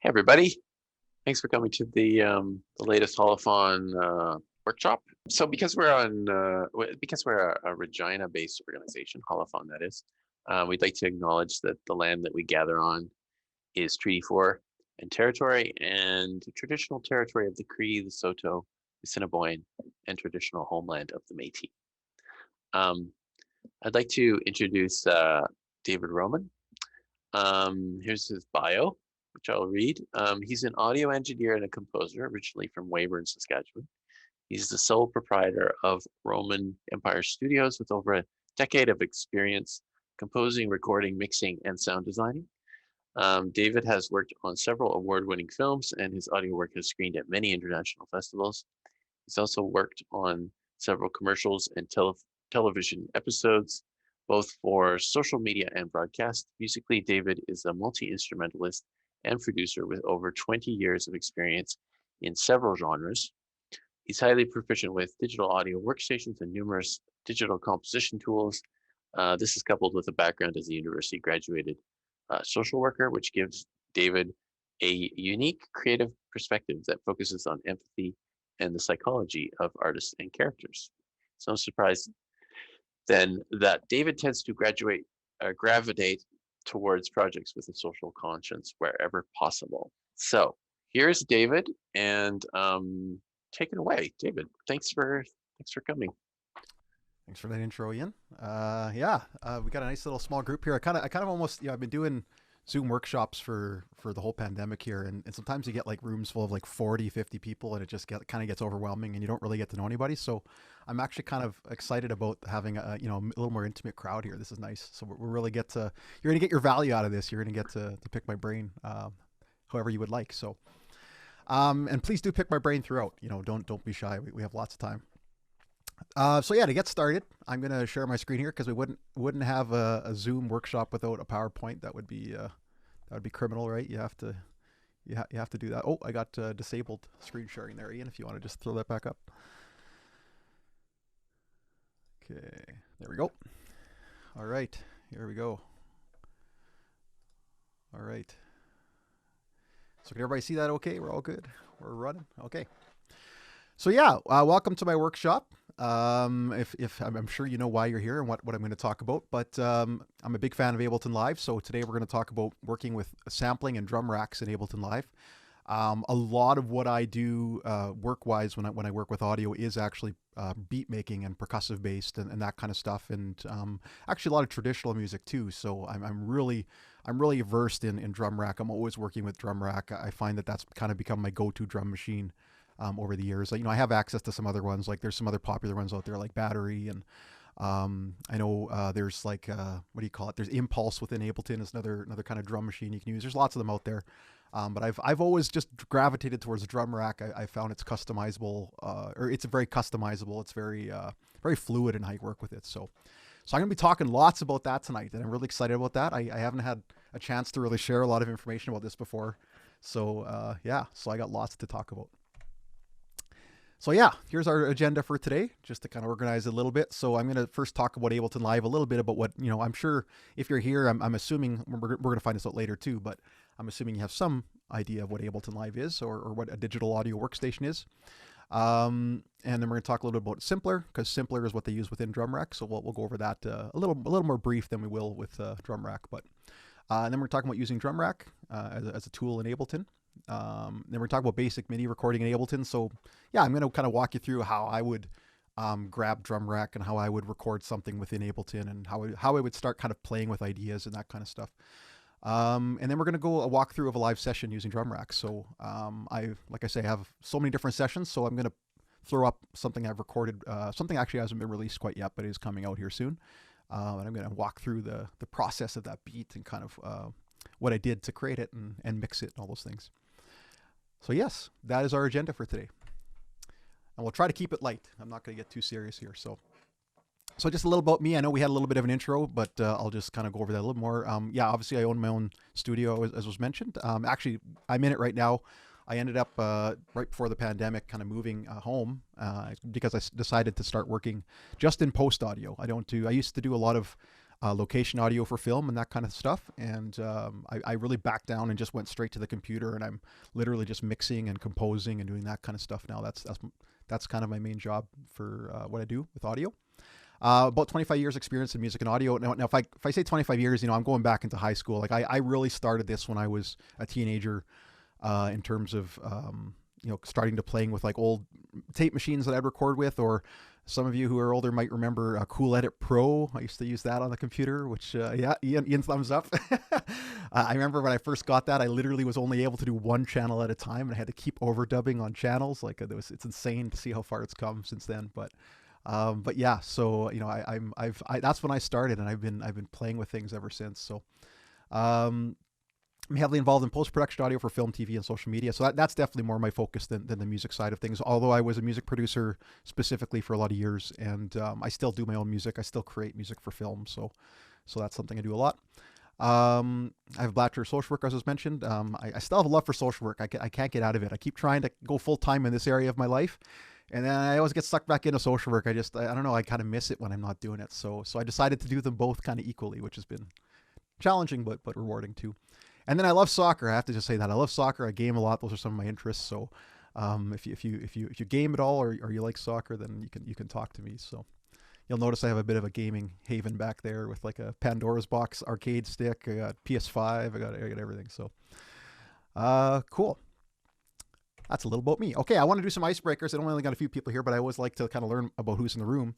Hey everybody, thanks for coming to the latest Holophon workshop. So because we're a Regina-based organization, Holophon that is, we'd like to acknowledge that the land that we gather on is Treaty 4 and territory and the traditional territory of the Cree, the Saulteaux, the Assiniboine, and traditional homeland of the Métis. I'd like to introduce David Roman. Here's his bio, which I'll read. He's an audio engineer and a composer, originally from Weyburn, Saskatchewan. He's the sole proprietor of Roman Empire Studios with over a decade of experience composing, recording, mixing, and sound designing. David has worked on several award-winning films, and his audio work has screened at many international festivals. He's also worked on several commercials and television episodes, both for social media and broadcast. Musically, David is a multi-instrumentalist and producer with over 20 years of experience in several genres. He's highly proficient with digital audio workstations and numerous digital composition tools. This is coupled with a background as a university graduated social worker, which gives David a unique creative perspective that focuses on empathy and the psychology of artists and characters. So no surprise then that David tends to gravitate towards projects with a social conscience wherever possible. So here's David, and take it away, David. Thanks for coming. Thanks for that intro, Ian. We got a nice little small group here. I kind of almost, I've been doing Zoom workshops for the whole pandemic here, and sometimes you get like rooms full of like 40, 50 people, and it just kind of gets overwhelming, and you don't really get to know anybody. So I'm actually kind of excited about having a little more intimate crowd here. This is nice. So we really you're gonna get your value out of this. You're gonna get to pick my brain, however you would like. So and please do pick my brain throughout. Don't be shy. We have lots of time. To get started, I'm gonna share my screen here because we wouldn't have a Zoom workshop without a PowerPoint. That would be criminal, right? You have to do that. Oh, I got disabled screen sharing there, Ian. If you want to just throw that back up. Okay, there we go. All right, here we go. All right. So can everybody see that? Okay, we're all good. We're running. Okay. So welcome to my workshop. If I'm sure you know why you're here and what I'm going to talk about, but I'm a big fan of Ableton Live. So today we're going to talk about working with sampling and drum racks in Ableton Live. A lot of what I do work-wise when I work with audio is actually beat making and percussive based and that kind of stuff, and actually a lot of traditional music too. So I'm really versed in drum rack. I'm always working with drum rack. I find that's kind of become my go-to drum machine. Over the years, I have access to some other ones. Like there's some other popular ones out there, like Battery, and I know there's like what do you call it? There's Impulse within Ableton is another kind of drum machine you can use. There's lots of them out there, but I've always just gravitated towards the drum rack. I found it's customizable, or it's very customizable. It's very fluid in how you work with it. So I'm going to be talking lots about that tonight, and I'm really excited about that. I haven't had a chance to really share a lot of information about this before, so so I got lots to talk about. So here's our agenda for today, just to kind of organize it a little bit. So I'm going to first talk about Ableton Live, a little bit about what, I'm sure if you're here, I'm assuming, we're going to find this out later too, but I'm assuming you have some idea of what Ableton Live is or what a digital audio workstation is. And then we're going to talk a little bit about Simpler, because Simpler is what they use within Drumracks. So we'll go over that a little more brief than we will with Drumrack. But and then we're talking about using Drumrack as a tool in Ableton. Then we're talking about basic MIDI recording in Ableton. So I'm going to kind of walk you through how I would grab Drumrack and how I would record something within Ableton and how I would start kind of playing with ideas and that kind of stuff. And then we're going to go a walkthrough of a live session using Drumrack. So like I say, I have so many different sessions. So I'm going to throw up something I've recorded. Something actually hasn't been released quite yet, but is coming out here soon. And I'm going to walk through the process of that beat and kind of what I did to create it and mix it and all those things. So yes, that is our agenda for today. And we'll try to keep it light. I'm not going to get too serious here. So just a little about me. I know we had a little bit of an intro, but I'll just kind of go over that a little more. Obviously I own my own studio, as was mentioned. Actually, I'm in it right now. I ended up right before the pandemic kind of moving home because I decided to start working just in post audio. I used to do a lot of location audio for film and that kind of stuff. And I really backed down and just went straight to the computer, and I'm literally just mixing and composing and doing that kind of stuff now. That's kind of my main job for what I do with audio. About 25 years experience in music and audio. Now if I say 25 years, I'm going back into high school. Like I really started this when I was a teenager, in terms of, starting to playing with like old tape machines that I'd record with, or some of you who are older might remember Cool Edit Pro. I used to use that on the computer, which, Ian thumbs up. I remember when I first got that, I literally was only able to do one channel at a time, and I had to keep overdubbing on channels. Like it's insane to see how far it's come since then. But yeah, so that's when I started, and I've been playing with things ever since. So, I'm heavily involved in post-production audio for film, TV, and social media. So that's definitely more my focus than the music side of things. Although I was a music producer specifically for a lot of years, and I still do my own music. I still create music for film. So that's something I do a lot. I have a bachelor of social work, as was mentioned. I still have a love for social work. I can't get out of it. I keep trying to go full-time in this area of my life, and then I always get stuck back into social work. I don't know. I kind of miss it when I'm not doing it. So I decided to do them both kind of equally, which has been challenging but rewarding too. And then I love soccer. I have to just say that I love soccer. I game a lot. Those are some of my interests. So if you game at all, or you like soccer, then you can talk to me. So you'll notice I have a bit of a gaming haven back there with like a Pandora's box arcade stick. I got PS5. I got everything. So cool. That's a little about me. Okay, I want to do some icebreakers. I only got a few people here, but I always like to kind of learn about who's in the room.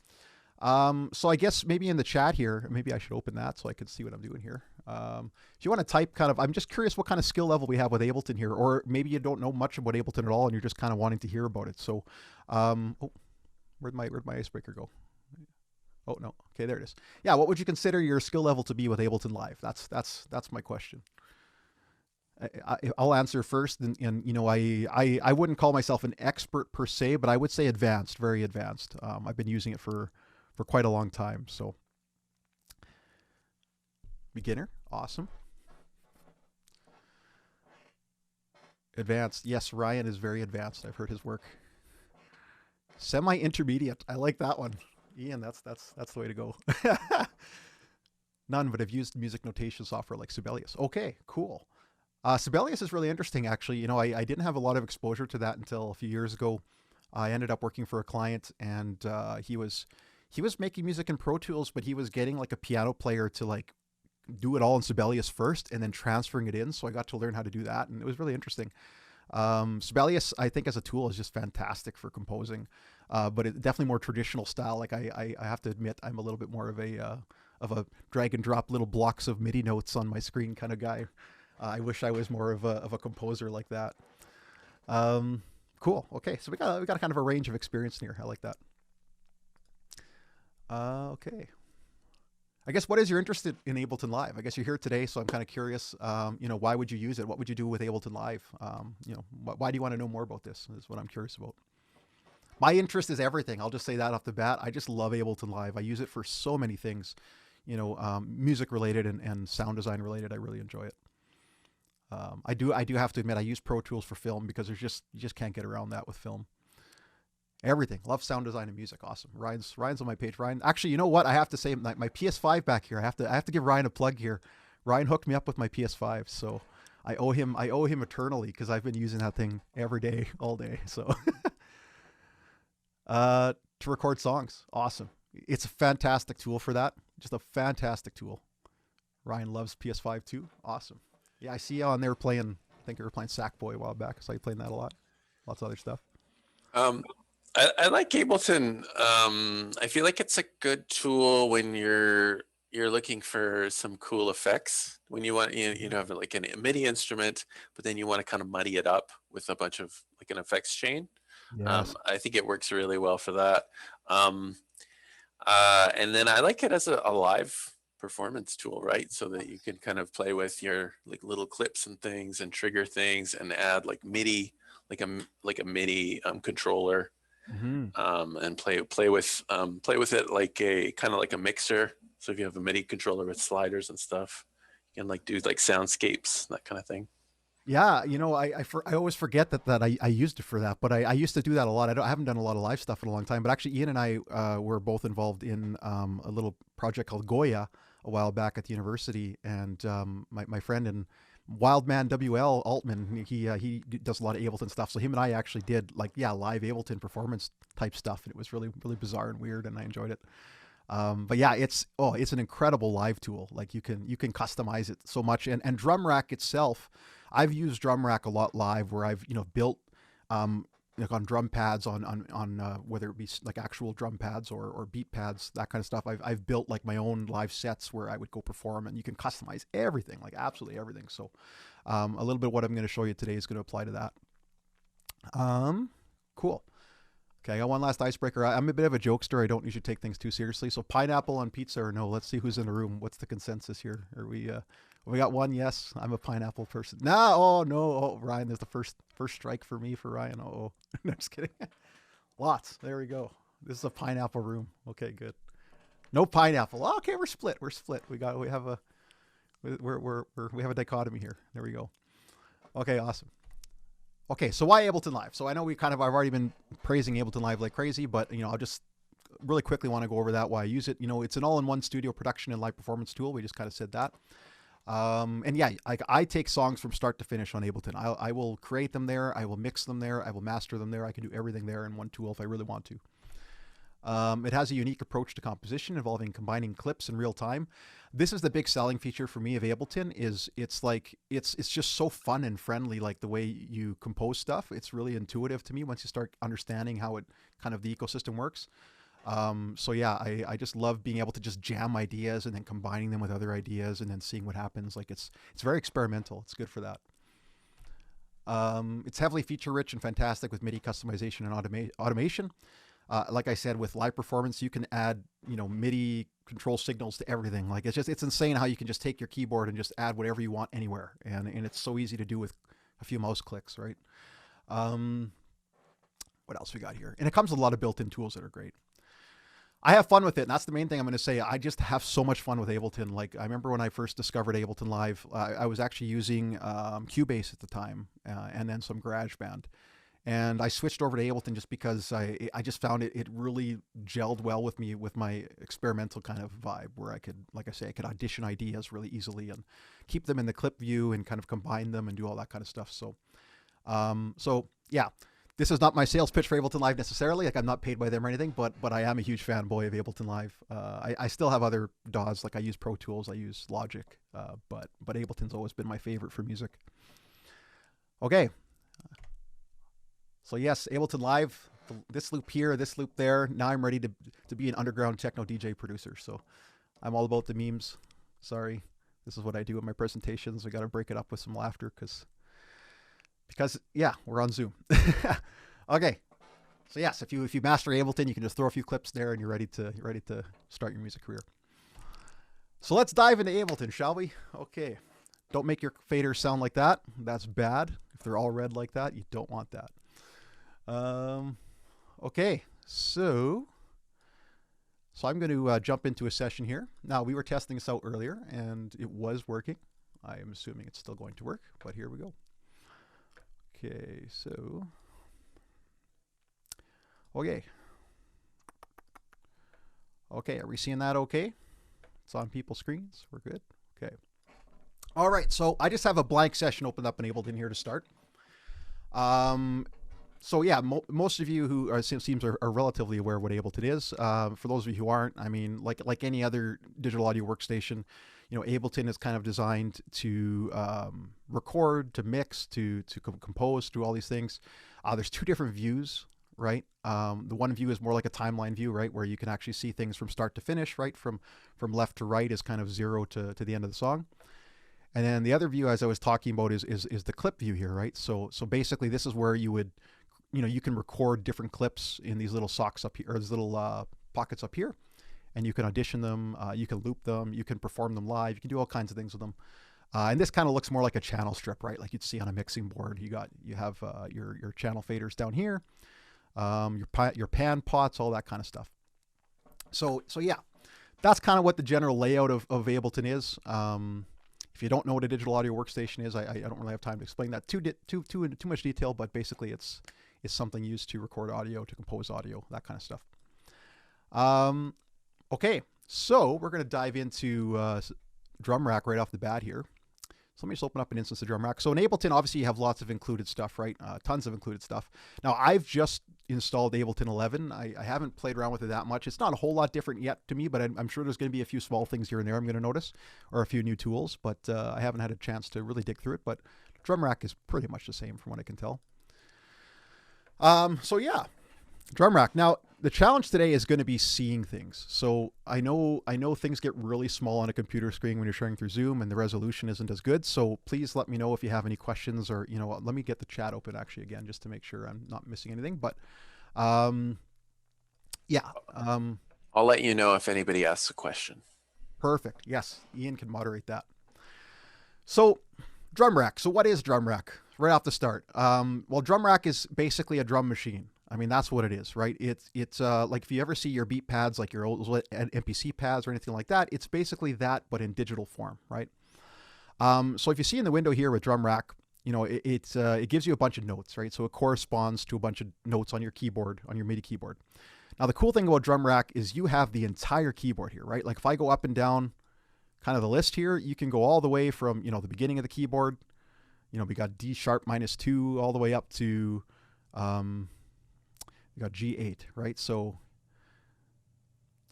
So I guess maybe in the chat here, maybe I should open that so I can see what I'm doing here. If you want to type I'm just curious what kind of skill level we have with Ableton here, or maybe you don't know much about Ableton at all and you're just kind of wanting to hear about it. So, where'd my icebreaker go? Oh no. Okay, there it is. Yeah. What would you consider your skill level to be with Ableton Live? That's my question. I'll answer first, and I wouldn't call myself an expert per se, but I would say advanced, very advanced. I've been using it for quite a long time. So beginner, awesome. Advanced, yes, Ryan is very advanced. I've heard his work. Semi-intermediate, I like that one. Ian, that's the way to go. None, but I've used music notation software like Sibelius. Okay, cool. Sibelius is really interesting, actually. I didn't have a lot of exposure to that until a few years ago. I ended up working for a client, and he was making music in Pro Tools, but he was getting like a piano player to like do it all in Sibelius first and then transferring it in. So I got to learn how to do that, and it was really interesting. Sibelius, I think as a tool, is just fantastic for composing, but it definitely more traditional style. Like I have to admit, I'm a little bit more of a drag and drop little blocks of MIDI notes on my screen kind of guy. I wish I was more of a composer like that. Cool. Okay, so we got kind of a range of experience in here. I like that. Okay. I guess, what is your interest in Ableton Live? I guess you're here today, so I'm kind of curious. Why would you use it? What would you do with Ableton Live? Why do you want to know more about this? Is what I'm curious about. My interest is everything. I'll just say that off the bat. I just love Ableton Live. I use it for so many things, music related and sound design related. I really enjoy it. I do have to admit, I use Pro Tools for film because you just can't get around that with film. Everything. Love sound design and music. Awesome. Ryan's on my page. Ryan, actually, you know what? I have to say, my PS5 back here. I have to give Ryan a plug here. Ryan hooked me up with my PS5, so I owe him eternally because I've been using that thing every day, all day. So to record songs, awesome. It's a fantastic tool for that. Just a fantastic tool. Ryan loves PS5 too. Awesome. Yeah, I see you on there playing. I think you were playing Sackboy a while back. I saw you playing that a lot. Lots of other stuff. I like Ableton. I feel like it's a good tool when you're looking for some cool effects. When you want you have like a MIDI instrument, but then you want to kind of muddy it up with a bunch of like an effects chain. Yes. I think it works really well for that. And then I like it as a live performance tool, right? So that you can kind of play with your like little clips and things and trigger things and add like MIDI, like a MIDI controller. Mm-hmm. And play with it like a kind of like a mixer. So if you have a MIDI controller with sliders and stuff, you can like do like soundscapes, that kind of thing. Yeah, I always forget that I used it for that, but I used to do that a lot. I haven't done a lot of live stuff in a long time, but actually Ian and I were both involved in a little project called Goya a while back at the university, and my friend and Wildman WL Altman, he does a lot of Ableton stuff. So him and I actually did like live Ableton performance type stuff, and it was really really bizarre and weird, and I enjoyed it. But yeah, it's an incredible live tool. Like you can customize it so much, and Drumrack itself, I've used Drumrack a lot live, where I've built like on drum pads on whether it be like actual drum pads or beat pads, that kind of stuff. I've built like my own live sets where I would go perform, and you can customize everything, like absolutely everything. So a little bit of what I'm going to show you today is going to apply to that. Cool. Okay, I got one last icebreaker. I'm a bit of a jokester. I don't usually take things too seriously. So pineapple on pizza or no? Let's see who's in the room. What's the consensus here? Are we got one? Yes, I'm a pineapple person. No, oh no, oh Ryan, there's the first strike for me for Ryan. Oh, no, just kidding. Lots. There we go. This is a pineapple room. Okay, good. No pineapple. Oh, okay, we're split. We have a dichotomy here. There we go. Okay, awesome. Okay, so why Ableton Live? So I know I've already been praising Ableton Live like crazy, but I'll just really quickly want to go over that, why I use it. It's an all-in-one studio production and live performance tool. We just kind of said that. And yeah, I take songs from start to finish on Ableton. I will create them there. I will mix them there. I will master them there. I can do everything there in one tool if I really want to. It has a unique approach to composition involving combining clips in real time. This is the big selling feature for me of Ableton. It's just so fun and friendly, like the way you compose stuff. It's really intuitive to me once you start understanding how it kind of the ecosystem works. So yeah, I just love being able to just jam ideas and then combining them with other ideas and then seeing what happens. Like it's very experimental. It's good for that. It's heavily feature rich and fantastic with MIDI customization and automation. Like I said, with live performance, you can add, MIDI control signals to everything. Like it's insane how you can just take your keyboard and just add whatever you want anywhere. And it's so easy to do with a few mouse clicks, right? What else we got here? And it comes with a lot of built-in tools that are great. I have fun with it, and that's the main thing I'm going to say. I just have so much fun with Ableton. Like I remember when I first discovered Ableton Live, I was actually using Cubase at the time, and then some GarageBand. And I switched over to Ableton just because I just found it really gelled well with me, with my experimental kind of vibe, where I could, like I say, I could audition ideas really easily and keep them in the clip view and kind of combine them and do all that kind of stuff. So, yeah, this is not my sales pitch for Ableton Live necessarily. Like I'm not paid by them or anything, but I am a huge fanboy of Ableton Live. I still have other DAWs, like I use Pro Tools, I use Logic, but Ableton's always been my favorite for music. Okay. So yes, Ableton Live, this loop here, this loop there. Now I'm ready to be an underground techno DJ producer. So I'm all about the memes. Sorry, this is what I do in my presentations. I got to break it up with some laughter because yeah, we're on Zoom. Okay, so yes, if you master Ableton, you can just throw a few clips there and you're ready to start your music career. So let's dive into Ableton, shall we? Okay, don't make your faders sound like that. That's bad. If they're all red like that, you don't want that. Okay, so I'm going to jump into a session here. Now, we were testing this out earlier, and it was working. I am assuming it's still going to work, but here we go. Okay, so, okay, are we seeing that okay? It's on people's screens. We're good. Okay. All right, so I just have a blank session opened up in Ableton here to start. So yeah, most of you who seems are relatively aware of what Ableton is. For those of you who aren't, I mean, like any other digital audio workstation, Ableton is kind of designed to record, to mix, to compose, do all these things. There's two different views, right? The one view is more like a timeline view, right, where you can actually see things from start to finish, right, from left to right is kind of 0 to the end of the song. And then the other view, as I was talking about, is the clip view here, right? So basically, this is where you would, you can record different clips in these little socks up here, or these little pockets up here, and you can audition them, you can loop them, you can perform them live, you can do all kinds of things with them. And this kind of looks more like a channel strip, right? Like you'd see on a mixing board. You have your channel faders down here, your pan pots, all that kind of stuff. So yeah, that's kind of what the general layout of Ableton is. If you don't know what a digital audio workstation is, I don't really have time to explain that too much detail, but basically it's something used to record audio, to compose audio, that kind of stuff. Okay, So we're going to dive into Drumrack right off the bat here. So let me just open up an instance of Drumrack. So in Ableton, obviously you have lots of included stuff, right? Tons of included stuff. Now I've just installed Ableton 11. I haven't played around with it that much. It's not a whole lot different yet to me, but I'm sure there's going to be a few small things here and there I'm going to notice, or a few new tools, but I haven't had a chance to really dig through it. But Drumrack is pretty much the same from what I can tell. So yeah, Drumrack. Now the challenge today is going to be seeing things. So I know things get really small on a computer screen when you're sharing through Zoom, and the resolution isn't as good. So please let me know if you have any questions, or let me get the chat open actually again just to make sure I'm not missing anything. But yeah, I'll let you know if anybody asks a question. Perfect. Yes, Ian can moderate that. So Drumrack. So what is Drumrack? Right off the start. Well, Drumrack is basically a drum machine. I mean, that's what it is, right? It's like if you ever see your beat pads, like your old MPC pads or anything like that, it's basically that, but in digital form, right? So if you see in the window here with Drumrack, it gives you a bunch of notes, right? So it corresponds to a bunch of notes on your keyboard, on your MIDI keyboard. Now, the cool thing about Drumrack is you have the entire keyboard here, right? Like if I go up and down kind of the list here, you can go all the way from, the beginning of the keyboard. We got D sharp -2 all the way up to, we got G8, right? So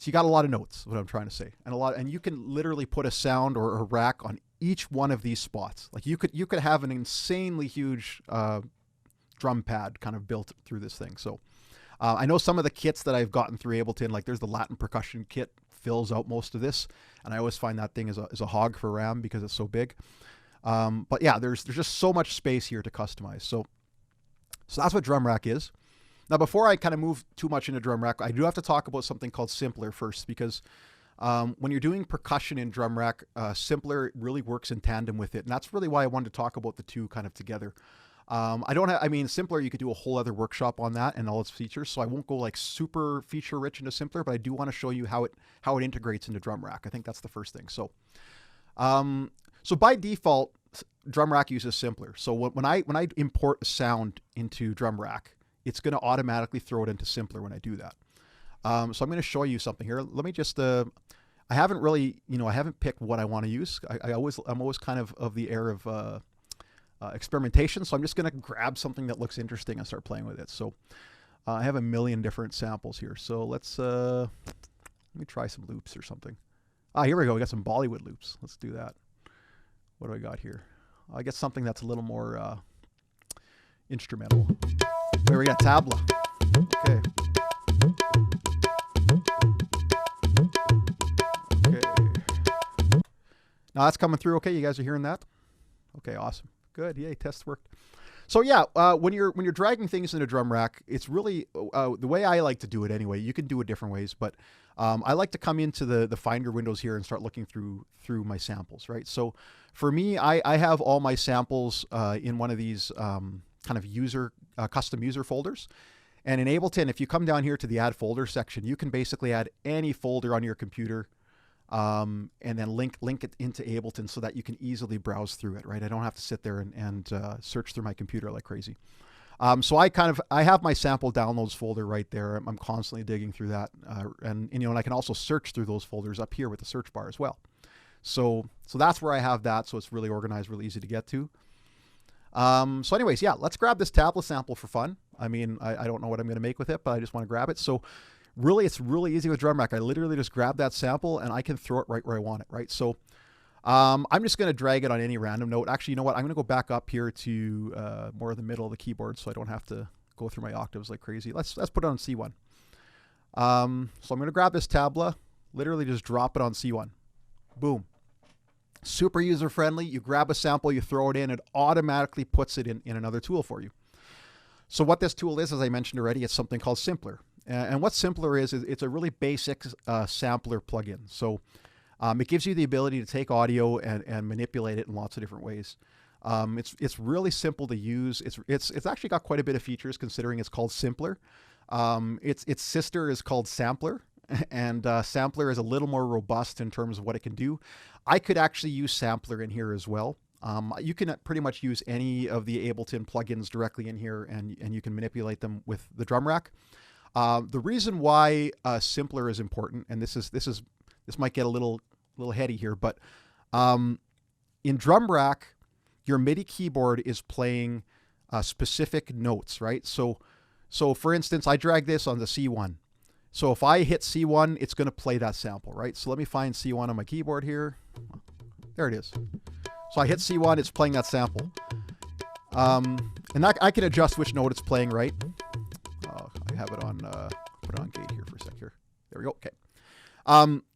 you got a lot of notes, is what I'm trying to say. And you can literally put a sound or a rack on each one of these spots. Like you could have an insanely huge drum pad kind of built through this thing. So I know some of the kits that I've gotten through Ableton, like there's the Latin percussion kit, fills out most of this. And I always find that thing is a hog for RAM because it's so big. But yeah, there's just so much space here to customize. So that's what Drumrack is. Now, before I kind of move too much into Drumrack, I do have to talk about something called Simpler first, because when you're doing percussion in Drumrack, Simpler really works in tandem with it. And that's really why I wanted to talk about the two kind of together. Simpler, you could do a whole other workshop on that and all its features. So I won't go like super feature rich into Simpler, but I do want to show you how it integrates into Drumrack. I think that's the first thing. So by default, Drumrack uses Simpler. So when I import a sound into Drumrack, it's going to automatically throw it into Simpler when I do that. So I'm going to show you something here. Let me just, I haven't really, I haven't picked what I want to use. I'm always kind of the air of experimentation. So I'm just going to grab something that looks interesting and start playing with it. So I have a million different samples here. So let me try some loops or something. Here we go. We got some Bollywood loops. Let's do that. What do I got here? I get something that's a little more instrumental. Wait, we got tabla. Okay. Now that's coming through. Okay, you guys are hearing that? Okay, awesome. Good. Yay, test worked. So yeah, when you're dragging things into Drumrack, it's really the way I like to do it anyway. You can do it different ways, but I like to come into the Finder windows here and start looking through my samples, right? So for me, I have all my samples in one of these kind of custom user folders. And in Ableton, if you come down here to the add folder section, you can basically add any folder on your computer and then link it into Ableton so that you can easily browse through it, right? I don't have to sit there and search through my computer like crazy. So I have my sample downloads folder right there. I'm constantly digging through that. And I can also search through those folders up here with the search bar as well. So that's where I have that. So it's really organized, really easy to get to. So anyways, yeah, let's grab this tabla sample for fun. I mean, I don't know what I'm going to make with it, but I just want to grab it. So really, it's really easy with Drumrack. I literally just grab that sample and I can throw it right where I want it, right? So I'm just going to drag it on any random note. Actually, you know what? I'm going to go back up here to more of the middle of the keyboard so I don't have to go through my octaves like crazy. Let's put it on C1. So I'm going to grab this tabla, literally just drop it on C1. Boom. Super user-friendly. You grab a sample, you throw it in, it automatically puts it in another tool for you. So what this tool is, as I mentioned already, it's something called Simpler. And what Simpler is it's a really basic sampler plugin. So it gives you the ability to take audio and manipulate it in lots of different ways. It's really simple to use. It's actually got quite a bit of features considering it's called Simpler. Its sister is called Sampler. And Sampler is a little more robust in terms of what it can do. I could actually use Sampler in here as well. You can pretty much use any of the Ableton plugins directly in here, and you can manipulate them with the Drumrack. The reason why Simpler is important, and this is This might get a little heady here, but in Drumrack, your MIDI keyboard is playing specific notes, right? So for instance, I drag this on the C1. So if I hit C1, it's going to play that sample, right? So let me find C1 on my keyboard here. There it is. So I hit C1, it's playing that sample. And I can adjust which note it's playing, right? I have it on, put it on gate here for a sec here. There we go, okay.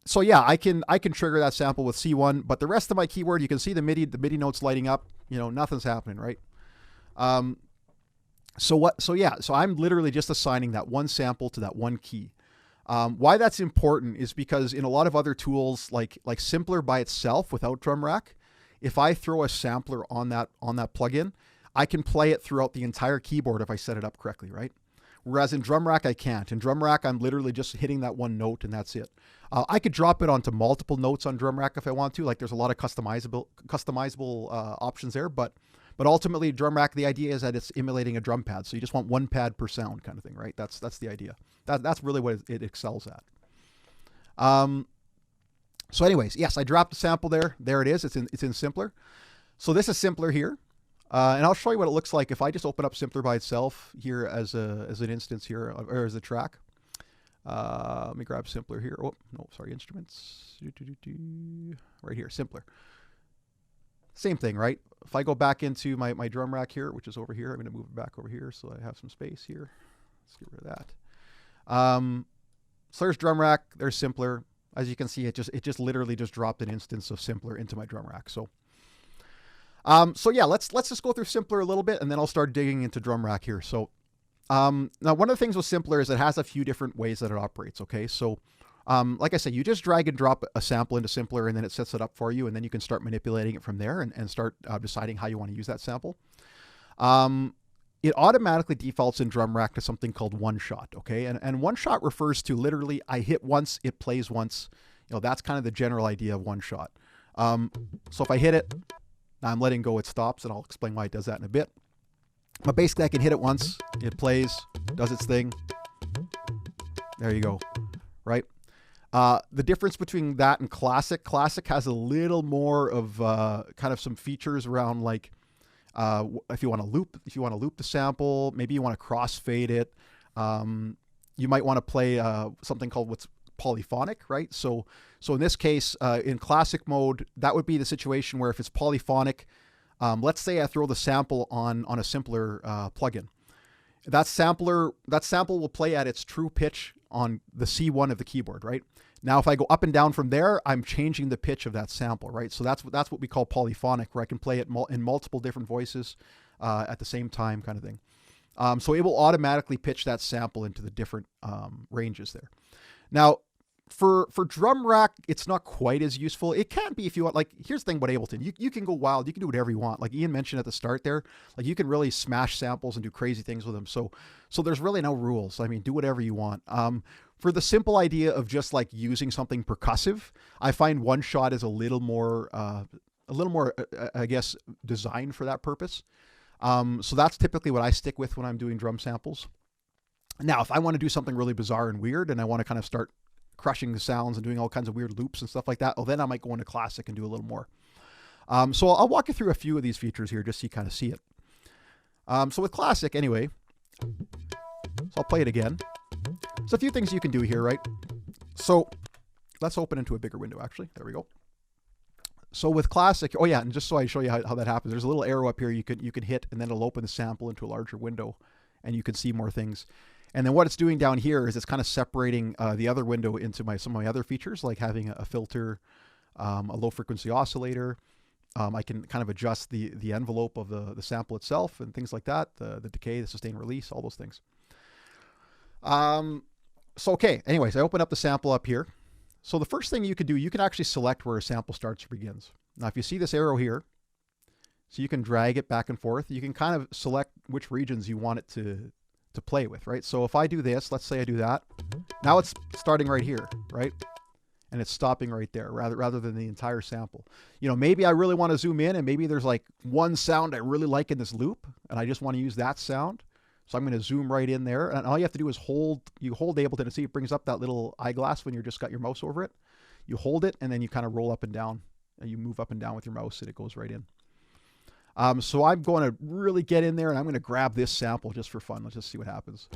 So yeah, I can trigger that sample with C1, but the rest of my keyboard, you can see the MIDI notes lighting up, nothing's happening, right? So I'm literally just assigning that one sample to that one key. Why that's important is because in a lot of other tools, like Simpler by itself without Drumrack, if I throw a sampler on that plugin, I can play it throughout the entire keyboard if I set it up correctly, right? Whereas in Drumrack, I can't. In Drumrack, I'm literally just hitting that one note and that's it. I could drop it onto multiple notes on Drumrack if I want to. Like there's a lot of customizable options there, but ultimately Drumrack, the idea is that it's emulating a drum pad. So you just want one pad per sound kind of thing, right? That's the idea. That's really what it excels at. So anyways, yes, I dropped the sample there. There it is. It's in Simpler. So this is Simpler here. And I'll show you what it looks like if I just open up Simpler by itself here as an instance here, or as a track. Let me grab Simpler here. Oh, no, sorry, instruments. Right here, Simpler. Same thing, right? If I go back into my drum rack here, which is over here, I'm going to move it back over here so I have some space here. Let's get rid of that. So there's drum rack, there's Simpler. As you can see, it just literally just dropped an instance of Simpler into my drum rack. So yeah, let's just go through Simpler a little bit, and then I'll start digging into Drumrack here. So now one of the things with Simpler is it has a few different ways that it operates. Okay, so like I said, you just drag and drop a sample into Simpler, and then it sets it up for you, and then you can start manipulating it from there and start deciding how you want to use that sample. It automatically defaults in Drumrack to something called one shot. Okay, and one shot refers to literally I hit once, it plays once. That's kind of the general idea of one shot. So if I hit it, I'm letting go, it stops, and I'll explain why it does that in a bit. But basically, I can hit it once, it plays, does its thing. There you go, right? The difference between that and Classic has a little more of kind of some features around like if you want to loop the sample, maybe you want to crossfade it. You might want to play something called what's polyphonic, right? So in this case, in classic mode, that would be the situation where if it's polyphonic, let's say I throw the sample on a Simpler plugin. That sample will play at its true pitch on the C1 of the keyboard, right? Now, if I go up and down from there, I'm changing the pitch of that sample, right? So that's what we call polyphonic, where I can play it in multiple different voices at the same time, kind of thing. So it will automatically pitch that sample into the different ranges there. Now, for Drumrack, it's not quite as useful. It can be if you want. Like, here's the thing about Ableton. You can go wild. You can do whatever you want. Like Ian mentioned at the start there, like you can really smash samples and do crazy things with them. So there's really no rules. I mean, do whatever you want. For the simple idea of just like using something percussive, I find one shot is a little more, I guess, designed for that purpose. So that's typically what I stick with when I'm doing drum samples. Now, if I want to do something really bizarre and weird, and I want to kind of start crushing the sounds and doing all kinds of weird loops and stuff like that, well, then I might go into Classic and do a little more. So I'll walk you through a few of these features here just so you kind of see it. So with Classic, anyway, so I'll play it again. There's a few things you can do here, right? So let's open into a bigger window, actually. There we go. So with Classic, oh yeah, and just so I show you how that happens, there's a little arrow up here you can hit, and then it'll open the sample into a larger window, and you can see more things. And then what it's doing down here is it's kind of separating the other window into some of my other features, like having a filter, a low frequency oscillator. I can kind of adjust the envelope of the sample itself and things like that, the decay, the sustain release, all those things. So okay, anyways, I open up the sample up here. So the first thing you could do, you can actually select where a sample starts or begins. Now, if you see this arrow here, so you can drag it back and forth, you can kind of select which regions you want it to play with, right? So if I do this, let's say I do that, now it's starting right here, right? And it's stopping right there rather than the entire sample. Maybe I really want to zoom in, and maybe there's like one sound I really like in this loop, and I just want to use that sound. So I'm going to zoom right in there, and all you have to do is hold Ableton, and see it brings up that little eyeglass when you just got your mouse over it. You hold it and then you kind of roll up and down. And you move up and down with your mouse and it goes right in. So I'm going to really get in there and I'm going to grab this sample just for fun. Let's just see what happens.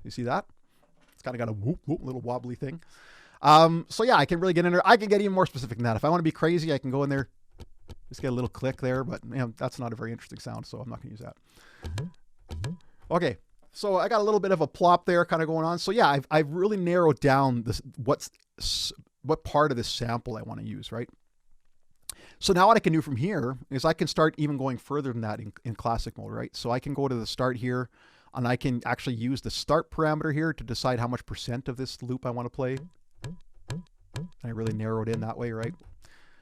You see that? It's kind of got a whoop, whoop, little wobbly thing. So yeah, I can really get in there. I can get even more specific than that. If I want to be crazy, I can go in there, just get a little click there, but you know, that's not a very interesting sound, so I'm not going to use that. Okay, so I got a little bit of a plop there kind of going on. So yeah, I've really narrowed down this, what part of this sample I want to use, right? So now what I can do from here is I can start even going further than that in classic mode, right? So I can go to the start here, and I can actually use the start parameter here to decide how much % of this loop I want to play. I really narrowed in that way, right?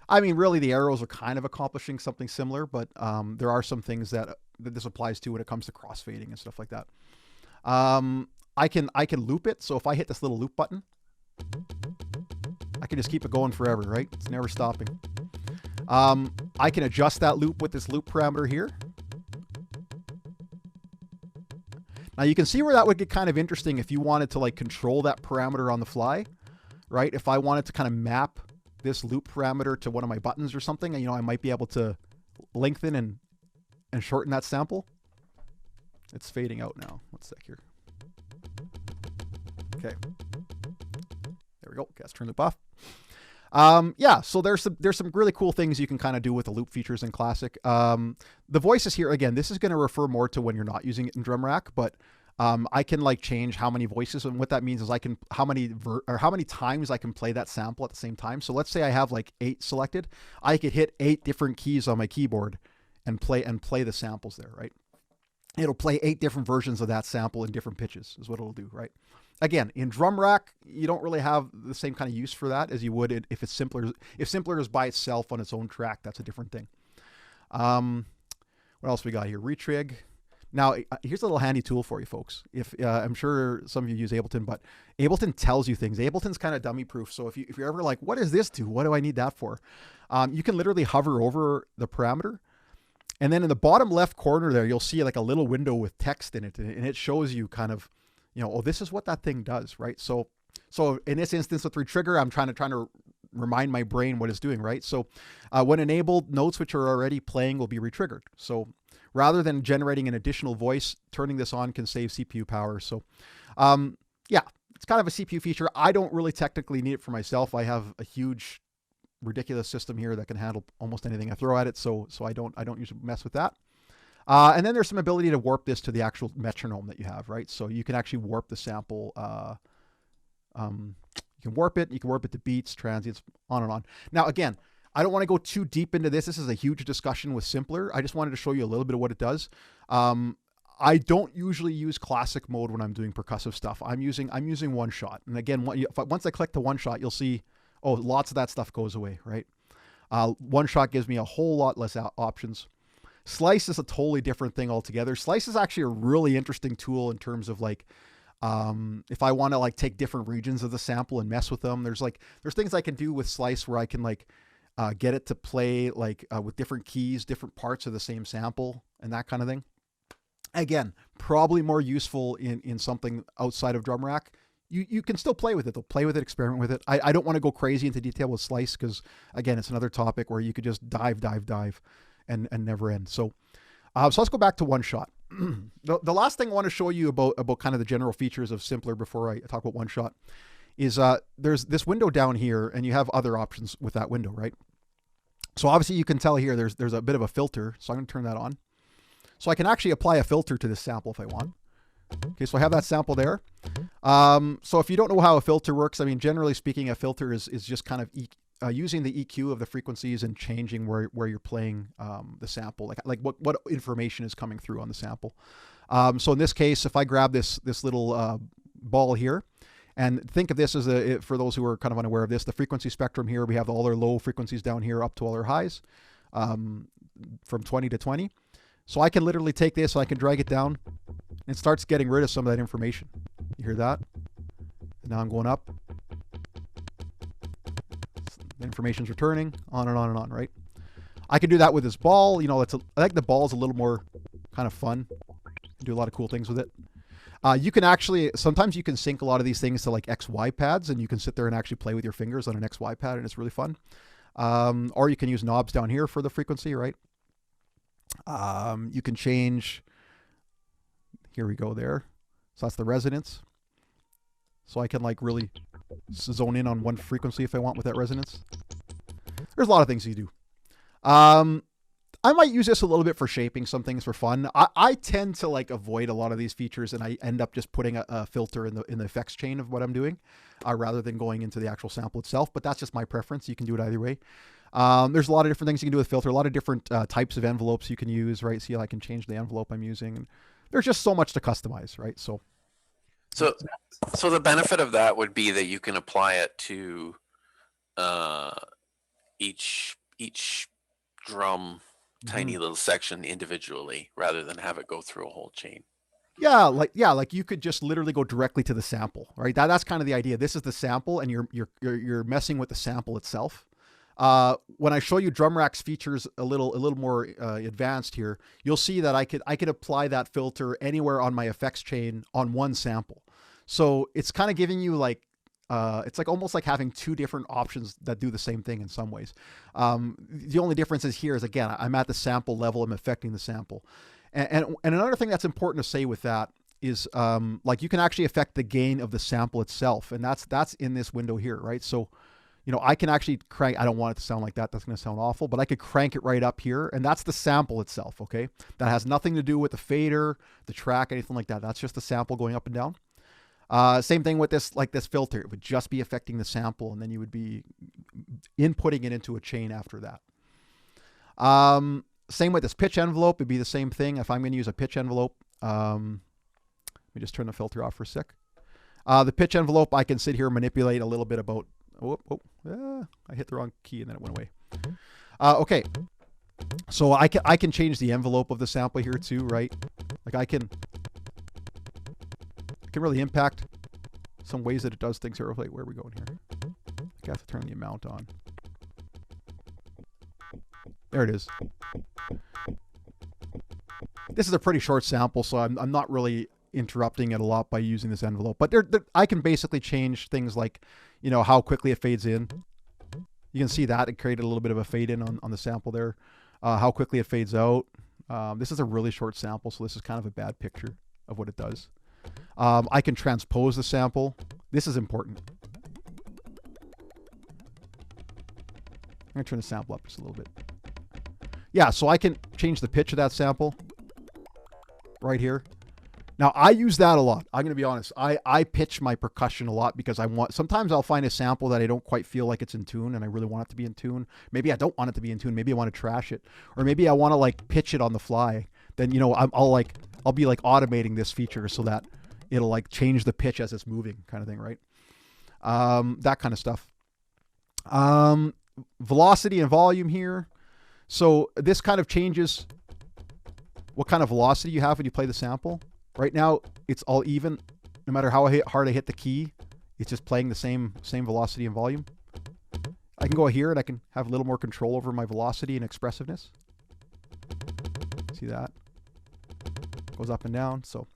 I mean, really, the arrows are kind of accomplishing something similar, but there are some things that this applies to when it comes to crossfading and stuff like that. I can loop it. So if I hit this little loop button, I can just keep it going forever, right? It's never stopping. I can adjust that loop with this loop parameter here. Now you can see where that would get kind of interesting if you wanted to like control that parameter on the fly, right? If I wanted to kind of map this loop parameter to one of my buttons or something, and you know, I might be able to lengthen and shorten that sample. It's fading out now. One sec here. Okay. There we go. Okay, let's turn loop off. Yeah, so there's some really cool things you can kind of do with the loop features in Classic. The voices here, again, this is going to refer more to when you're not using it in Drumrack, but I can like change how many voices, and what that means is I can how many times I can play that sample at the same time. So let's say I have like 8 selected, I could hit 8 different keys on my keyboard and play the samples there, right? It'll play 8 different versions of that sample in different pitches is what it'll do, right? Again, in Drumrack, you don't really have the same kind of use for that as you would if it's simpler. If simpler is by itself on its own track, that's a different thing. What else we got here? Retrig. Now, here's a little handy tool for you folks. If I'm sure some of you use Ableton, but Ableton tells you things. Ableton's kind of dummy proof. So if you're ever like, what does this do? What do I need that for? You can literally hover over the parameter. And then in the bottom left corner there, you'll see like a little window with text in it. And it shows you kind of, you know, oh, this is what that thing does, right? So in this instance with retrigger, I'm trying to remind my brain what it's doing, right? So when enabled, notes which are already playing will be retriggered. So rather than generating an additional voice, turning this on can save CPU power. So yeah, it's kind of a CPU feature. I don't really technically need it for myself. I have a huge, ridiculous system here that can handle almost anything I throw at it. So I don't usually mess with that. And then there's some ability to warp this to the actual metronome that you have, right? So you can actually warp the sample. You can warp it to beats, transients, on and on. Now, again, I don't want to go too deep into this. This is a huge discussion with Simpler. I just wanted to show you a little bit of what it does. I don't usually use classic mode when I'm doing percussive stuff. I'm using one shot. And again, once I click the one shot, you'll see, oh, lots of that stuff goes away, right? One shot gives me a whole lot less options. Slice is a totally different thing altogether. Slice is actually a really interesting tool in terms of like, if I want to like take different regions of the sample and mess with them, there's things I can do with Slice where I can like get it to play like with different keys, different parts of the same sample and that kind of thing. Again, probably more useful in something outside of Drumrack. You can still play with it. They'll play with it, experiment with it. I don't want to go crazy into detail with Slice because again, it's another topic where you could just dive and never end. So let's go back to one shot. The last thing I want to show you about kind of the general features of Simpler before I talk about one shot is there's this window down here and you have other options with that window, right? So obviously you can tell here there's a bit of a filter. So I'm going to turn that on. So I can actually apply a filter to this sample if I want. Okay, so I have that sample there. So if you don't know how a filter works, I mean, generally speaking, a filter is just kind of using the EQ of the frequencies and changing where you're playing the sample, like what information is coming through on the sample. So in this case, if I grab this little ball here, and think of this as for those who are kind of unaware of this, the frequency spectrum here, we have all our low frequencies down here up to all our highs, from 20 to 20. So I can literally take this, so I can drag it down, and it starts getting rid of some of that information. You hear that? And now I'm going up. The information's returning, on and on and on, right? I can do that with this ball. You know, I think the ball's a little more kind of fun. Do a lot of cool things with it. You can actually, sometimes you can sync a lot of these things to like XY pads, and you can sit there and actually play with your fingers on an XY pad, and it's really fun. Or you can use knobs down here for the frequency, right? You can change, here we go there. So that's the resonance. So I can like really zone in on one frequency if I want with that resonance. There's a lot of things you do. I might use this a little bit for shaping some things for fun. I tend to like avoid a lot of these features, and I end up just putting a filter in the effects chain of what I'm doing, rather than going into the actual sample itself. But that's just my preference. You can do it either way. There's a lot of different things you can do with filter, a lot of different types of envelopes you can use, right? See, I can change the envelope I'm using, and there's just so much to customize, right? So the benefit of that would be that you can apply it to each drum tiny little section individually, rather than have it go through a whole chain. Yeah, like you could just literally go directly to the sample, right? That's kind of the idea. This is the sample, and you're messing with the sample itself. When I show you Drumracks features a little more advanced here, you'll see that I could apply that filter anywhere on my effects chain on one sample. So it's kind of giving you like, it's like almost like having two different options that do the same thing in some ways. The only difference is here is, again, I'm at the sample level, I'm affecting the sample. And another thing that's important to say with that is, like, you can actually affect the gain of the sample itself. And that's in this window here, right? So, you know, I can actually crank, I don't want it to sound like that. That's going to sound awful, but I could crank it right up here, and that's the sample itself. Okay. That has nothing to do with the fader, the track, anything like that. That's just the sample going up and down. Same thing with this, like this filter, it would just be affecting the sample, and then you would be inputting it into a chain after that. Same with this pitch envelope, it'd be the same thing. If I'm going to use a pitch envelope, let me just turn the filter off for a sec. The pitch envelope, I can sit here and manipulate a little bit about, I hit the wrong key and then it went away. Okay. So I can change the envelope of the sample here too, right? Like I can really impact some ways that it does things here. Wait, where are we going here? I have to turn the amount on. There it is. This is a pretty short sample, so I'm not really interrupting it a lot by using this envelope. But I can basically change things like, you know, how quickly it fades in. You can see that it created a little bit of a fade in on the sample there. How quickly it fades out. This is a really short sample, so this is kind of a bad picture of what it does. I can transpose the sample. This is important. I'm going to turn the sample up just a little bit. Yeah, so I can change the pitch of that sample right here. Now, I use that a lot. I'm going to be honest. I pitch my percussion a lot because sometimes I'll find a sample that I don't quite feel like it's in tune, and I really want it to be in tune. Maybe I don't want it to be in tune. Maybe I want to trash it, or maybe I want to like pitch it on the fly. Then, you know, I'll be like automating this feature so that it'll like change the pitch as it's moving, kind of thing, right? That kind of stuff. Velocity and volume here. So this kind of changes what kind of velocity you have when you play the sample. Right now, it's all even. No matter how hard I hit the key, it's just playing the same velocity and volume. I can go here and I can have a little more control over my velocity and expressiveness. See that? Goes up and down. So,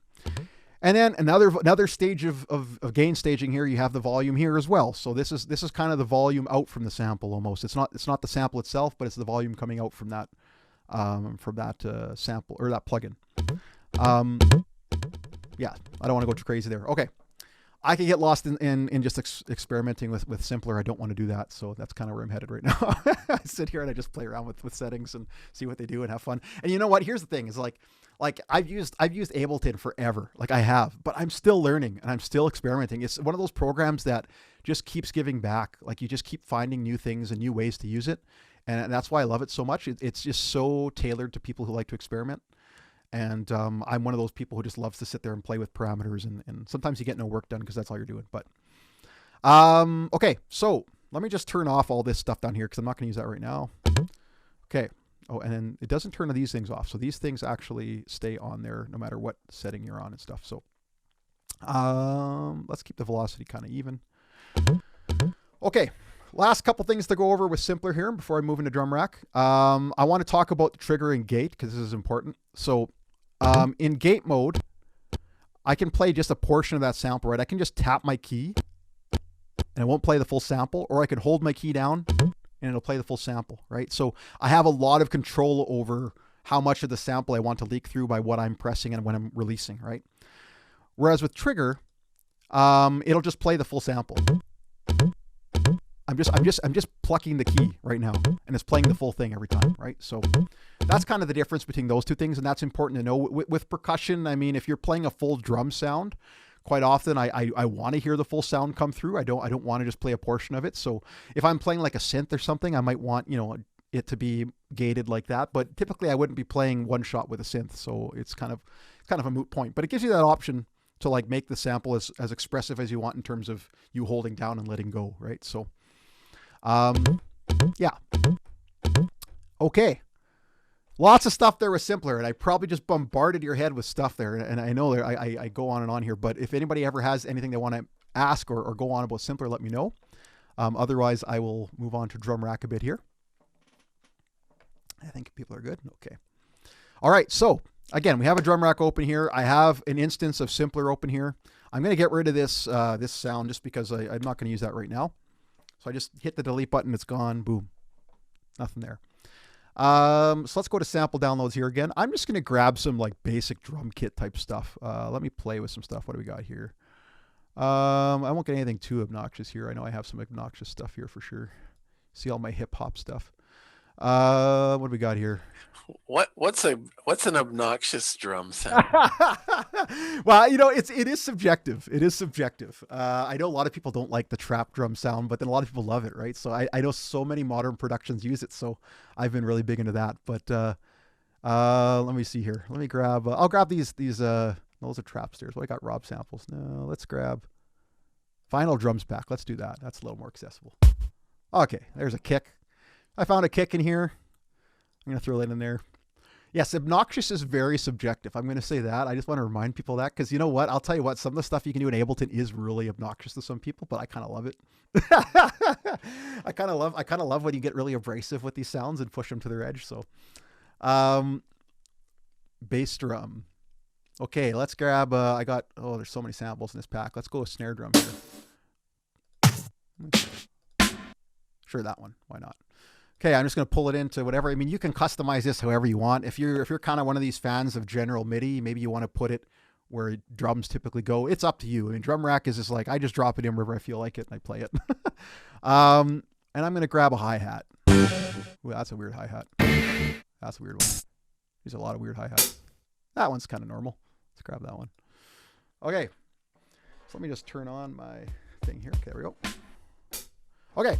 and then another stage of gain staging here. You have the volume here as well. So this is kind of the volume out from the sample almost. It's not the sample itself, but it's the volume coming out from that sample or that plugin. Yeah, I don't want to go too crazy there. Okay. I can get lost in just experimenting with simpler. I don't want to do that. So that's kind of where I'm headed right now. I sit here and I just play around with settings and see what they do and have fun. And you know what? Here's the thing is like I've used Ableton forever. Like I have, but I'm still learning and I'm still experimenting. It's one of those programs that just keeps giving back. Like you just keep finding new things and new ways to use it. And that's why I love it so much. It's just so tailored to people who like to experiment. And I'm one of those people who just loves to sit there and play with parameters, and sometimes you get no work done because that's all you're doing. But okay, so let me just turn off all this stuff down here because I'm not going to use that right now. Okay. Oh, and then it doesn't turn these things off. So these things actually stay on there no matter what setting you're on and stuff. So let's keep the velocity kind of even. Okay. Last couple things to go over with Simpler here before I move into Drumrack. I want to talk about the trigger and gate because this is important. So in gate mode, I can play just a portion of that sample, right? I can just tap my key and it won't play the full sample, or I can hold my key down and it'll play the full sample, right? So I have a lot of control over how much of the sample I want to leak through by what I'm pressing and when I'm releasing, right? Whereas with trigger, it'll just play the full sample. I'm just plucking the key right now, and it's playing the full thing every time, right? So that's kind of the difference between those two things, and that's important to know. With percussion, I mean, if you're playing a full drum sound, quite often I want to hear the full sound come through. I don't want to just play a portion of it. So if I'm playing like a synth or something, I might want, you know, it to be gated like that. But typically I wouldn't be playing one shot with a synth, so it's kind of a moot point. But it gives you that option to like make the sample as expressive as you want in terms of you holding down and letting go, right? So yeah. Okay. Lots of stuff there was simpler, and I probably just bombarded your head with stuff there. And I know there, I go on and on here, but if anybody ever has anything they want to ask or go on about simpler, let me know. Otherwise, I will move on to Drumrack a bit here. I think people are good. Okay. All right. So again, we have a Drumrack open here. I have an instance of simpler open here. I'm going to get rid of this this sound just because I'm not going to use that right now. So I just hit the delete button. It's gone. Boom. Nothing there. So let's go to sample downloads here again. I'm just going to grab some like basic drum kit type stuff. Let me play with some stuff. What do we got here? I won't get anything too obnoxious here. I know I have some obnoxious stuff here for sure. See all my hip hop stuff. What do we got here? What's an obnoxious drum sound? Well, you know, it is subjective. It is subjective. I know a lot of people don't like the trap drum sound, but then a lot of people love it, right? So I know so many modern productions use it, so I've been really big into that. But let me see here. Let me grab. I'll grab these. Those are Trapsters. What I got? Rob samples. No, let's grab Final Drums Pack. Let's do that. That's a little more accessible. Okay, there's a kick. I found a kick in here. I'm going to throw that in there. Yes, obnoxious is very subjective. I'm going to say that. I just want to remind people of that because you know what? I'll tell you what, some of the stuff you can do in Ableton is really obnoxious to some people, but I kind of love it. I kind of love when you get really abrasive with these sounds and push them to their edge. So, bass drum. Okay, let's grab, there's so many samples in this pack. Let's go with snare drum here. Sure, that one. Why not? Okay, I'm just going to pull it into whatever. I mean, you can customize this however you want. If you're kind of one of these fans of general MIDI, maybe you want to put it where drums typically go. It's up to you. I mean, Drumrack is just like, I just drop it in wherever I feel like it and I play it. And I'm going to grab a hi-hat. Ooh, that's a weird hi-hat. That's a weird one. There's a lot of weird hi-hats. That one's kind of normal. Let's grab that one. Okay, so let me just turn on my thing here. Okay, there we go. Okay.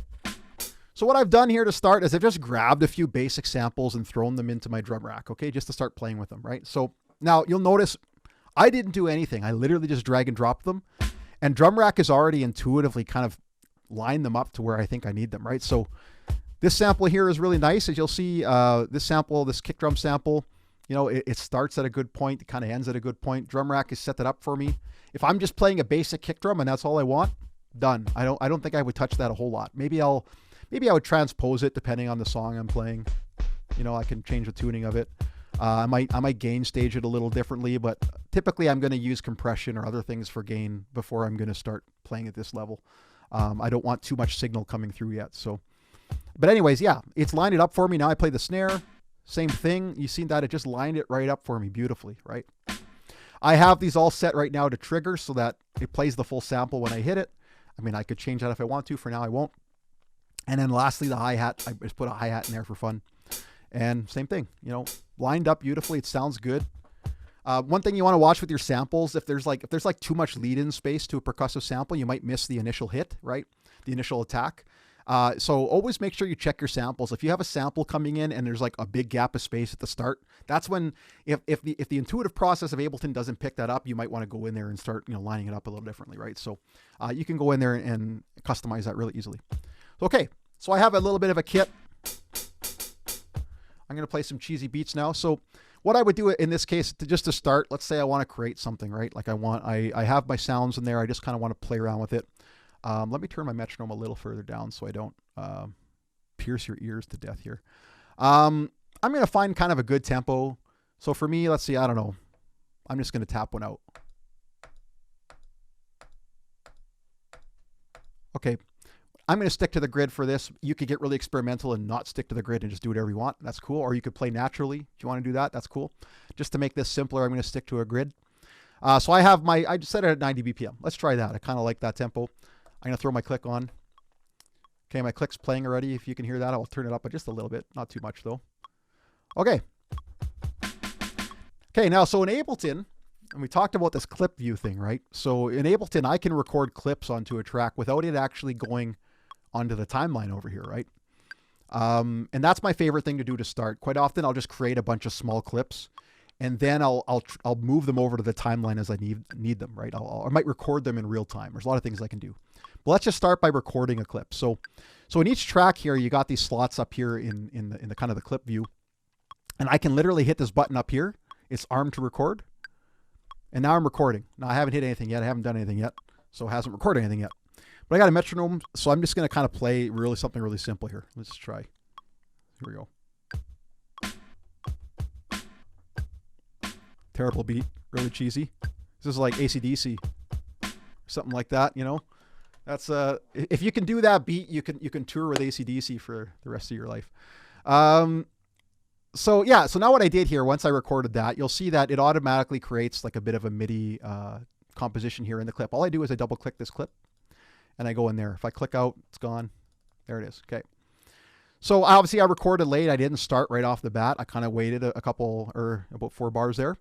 So what I've done here to start is I've just grabbed a few basic samples and thrown them into my drum rack, okay, just to start playing with them, right? So now you'll notice I didn't do anything. I literally just drag and drop them, and Drumrack is already intuitively kind of lined them up to where I think I need them, right? So this sample here is really nice. As you'll see, this kick drum sample, you know, it starts at a good point, it kind of ends at a good point. Drumrack has set that up for me. If I'm just playing a basic kick drum and that's all I want, done. I don't think I would touch that a whole lot. Maybe I would transpose it depending on the song I'm playing. You know, I can change the tuning of it. I might gain stage it a little differently, but typically I'm going to use compression or other things for gain before I'm going to start playing at this level. I don't want too much signal coming through yet. So, but anyways, yeah, it's lined it up for me. Now I play the snare, same thing. You see that it just lined it right up for me beautifully, right? I have these all set right now to trigger so that it plays the full sample when I hit it. I mean, I could change that if I want to. For now, I won't. And then lastly, the hi-hat. I just put a hi-hat in there for fun. And same thing, you know, lined up beautifully. It sounds good. One thing you want to watch with your samples, if there's like too much lead-in space to a percussive sample, you might miss the initial hit, right? The initial attack. So always make sure you check your samples. If you have a sample coming in and there's like a big gap of space at the start, that's when, if the intuitive process of Ableton doesn't pick that up, you might want to go in there and start, you know, lining it up a little differently, right? So you can go in there and customize that really easily. Okay, so I have a little bit of a kit. I'm going to play some cheesy beats now. So what I would do in this case, just to start, let's say I want to create something, right? Like I have my sounds in there. I just kind of want to play around with it. Let me turn my metronome a little further down so I don't pierce your ears to death here. I'm going to find kind of a good tempo. So for me, let's see, I don't know. I'm just going to tap one out. Okay, I'm going to stick to the grid for this. You could get really experimental and not stick to the grid and just do whatever you want. That's cool. Or you could play naturally. If you want to do that, that's cool. Just to make this simpler, I'm going to stick to a grid. So I just set it at 90 BPM. Let's try that. I kind of like that tempo. I'm going to throw my click on. Okay, my click's playing already. If you can hear that, I'll turn it up just a little bit. Not too much though. Okay. Okay, now so in Ableton, and we talked about this clip view thing, right? So in Ableton, I can record clips onto a track without it actually going onto the timeline over here, right? And that's my favorite thing to do to start. Quite often, I'll just create a bunch of small clips, and then I'll move them over to the timeline as I need them, right? I might record them in real time. There's a lot of things I can do. But let's just start by recording a clip. So in each track here, you got these slots up here in the kind of the clip view, and I can literally hit this button up here. It's armed to record. And now I'm recording. Now I haven't hit anything yet. I haven't done anything yet. So it hasn't recorded anything yet. But I got a metronome. So I'm just going to kind of play something really simple here. Let's try. Here we go. Terrible beat. Really cheesy. This is like AC/DC. Something like that, you know. That's if you can do that beat, you can tour with AC/DC for the rest of your life. So yeah, so now what I did here, once I recorded that, you'll see that it automatically creates like a bit of a MIDI composition here in the clip. All I do is I double click this clip and I go in there. If I click out, it's gone. There it is. Okay. So obviously I recorded late. I didn't start right off the bat. I kind of waited a couple or about 4 bars there.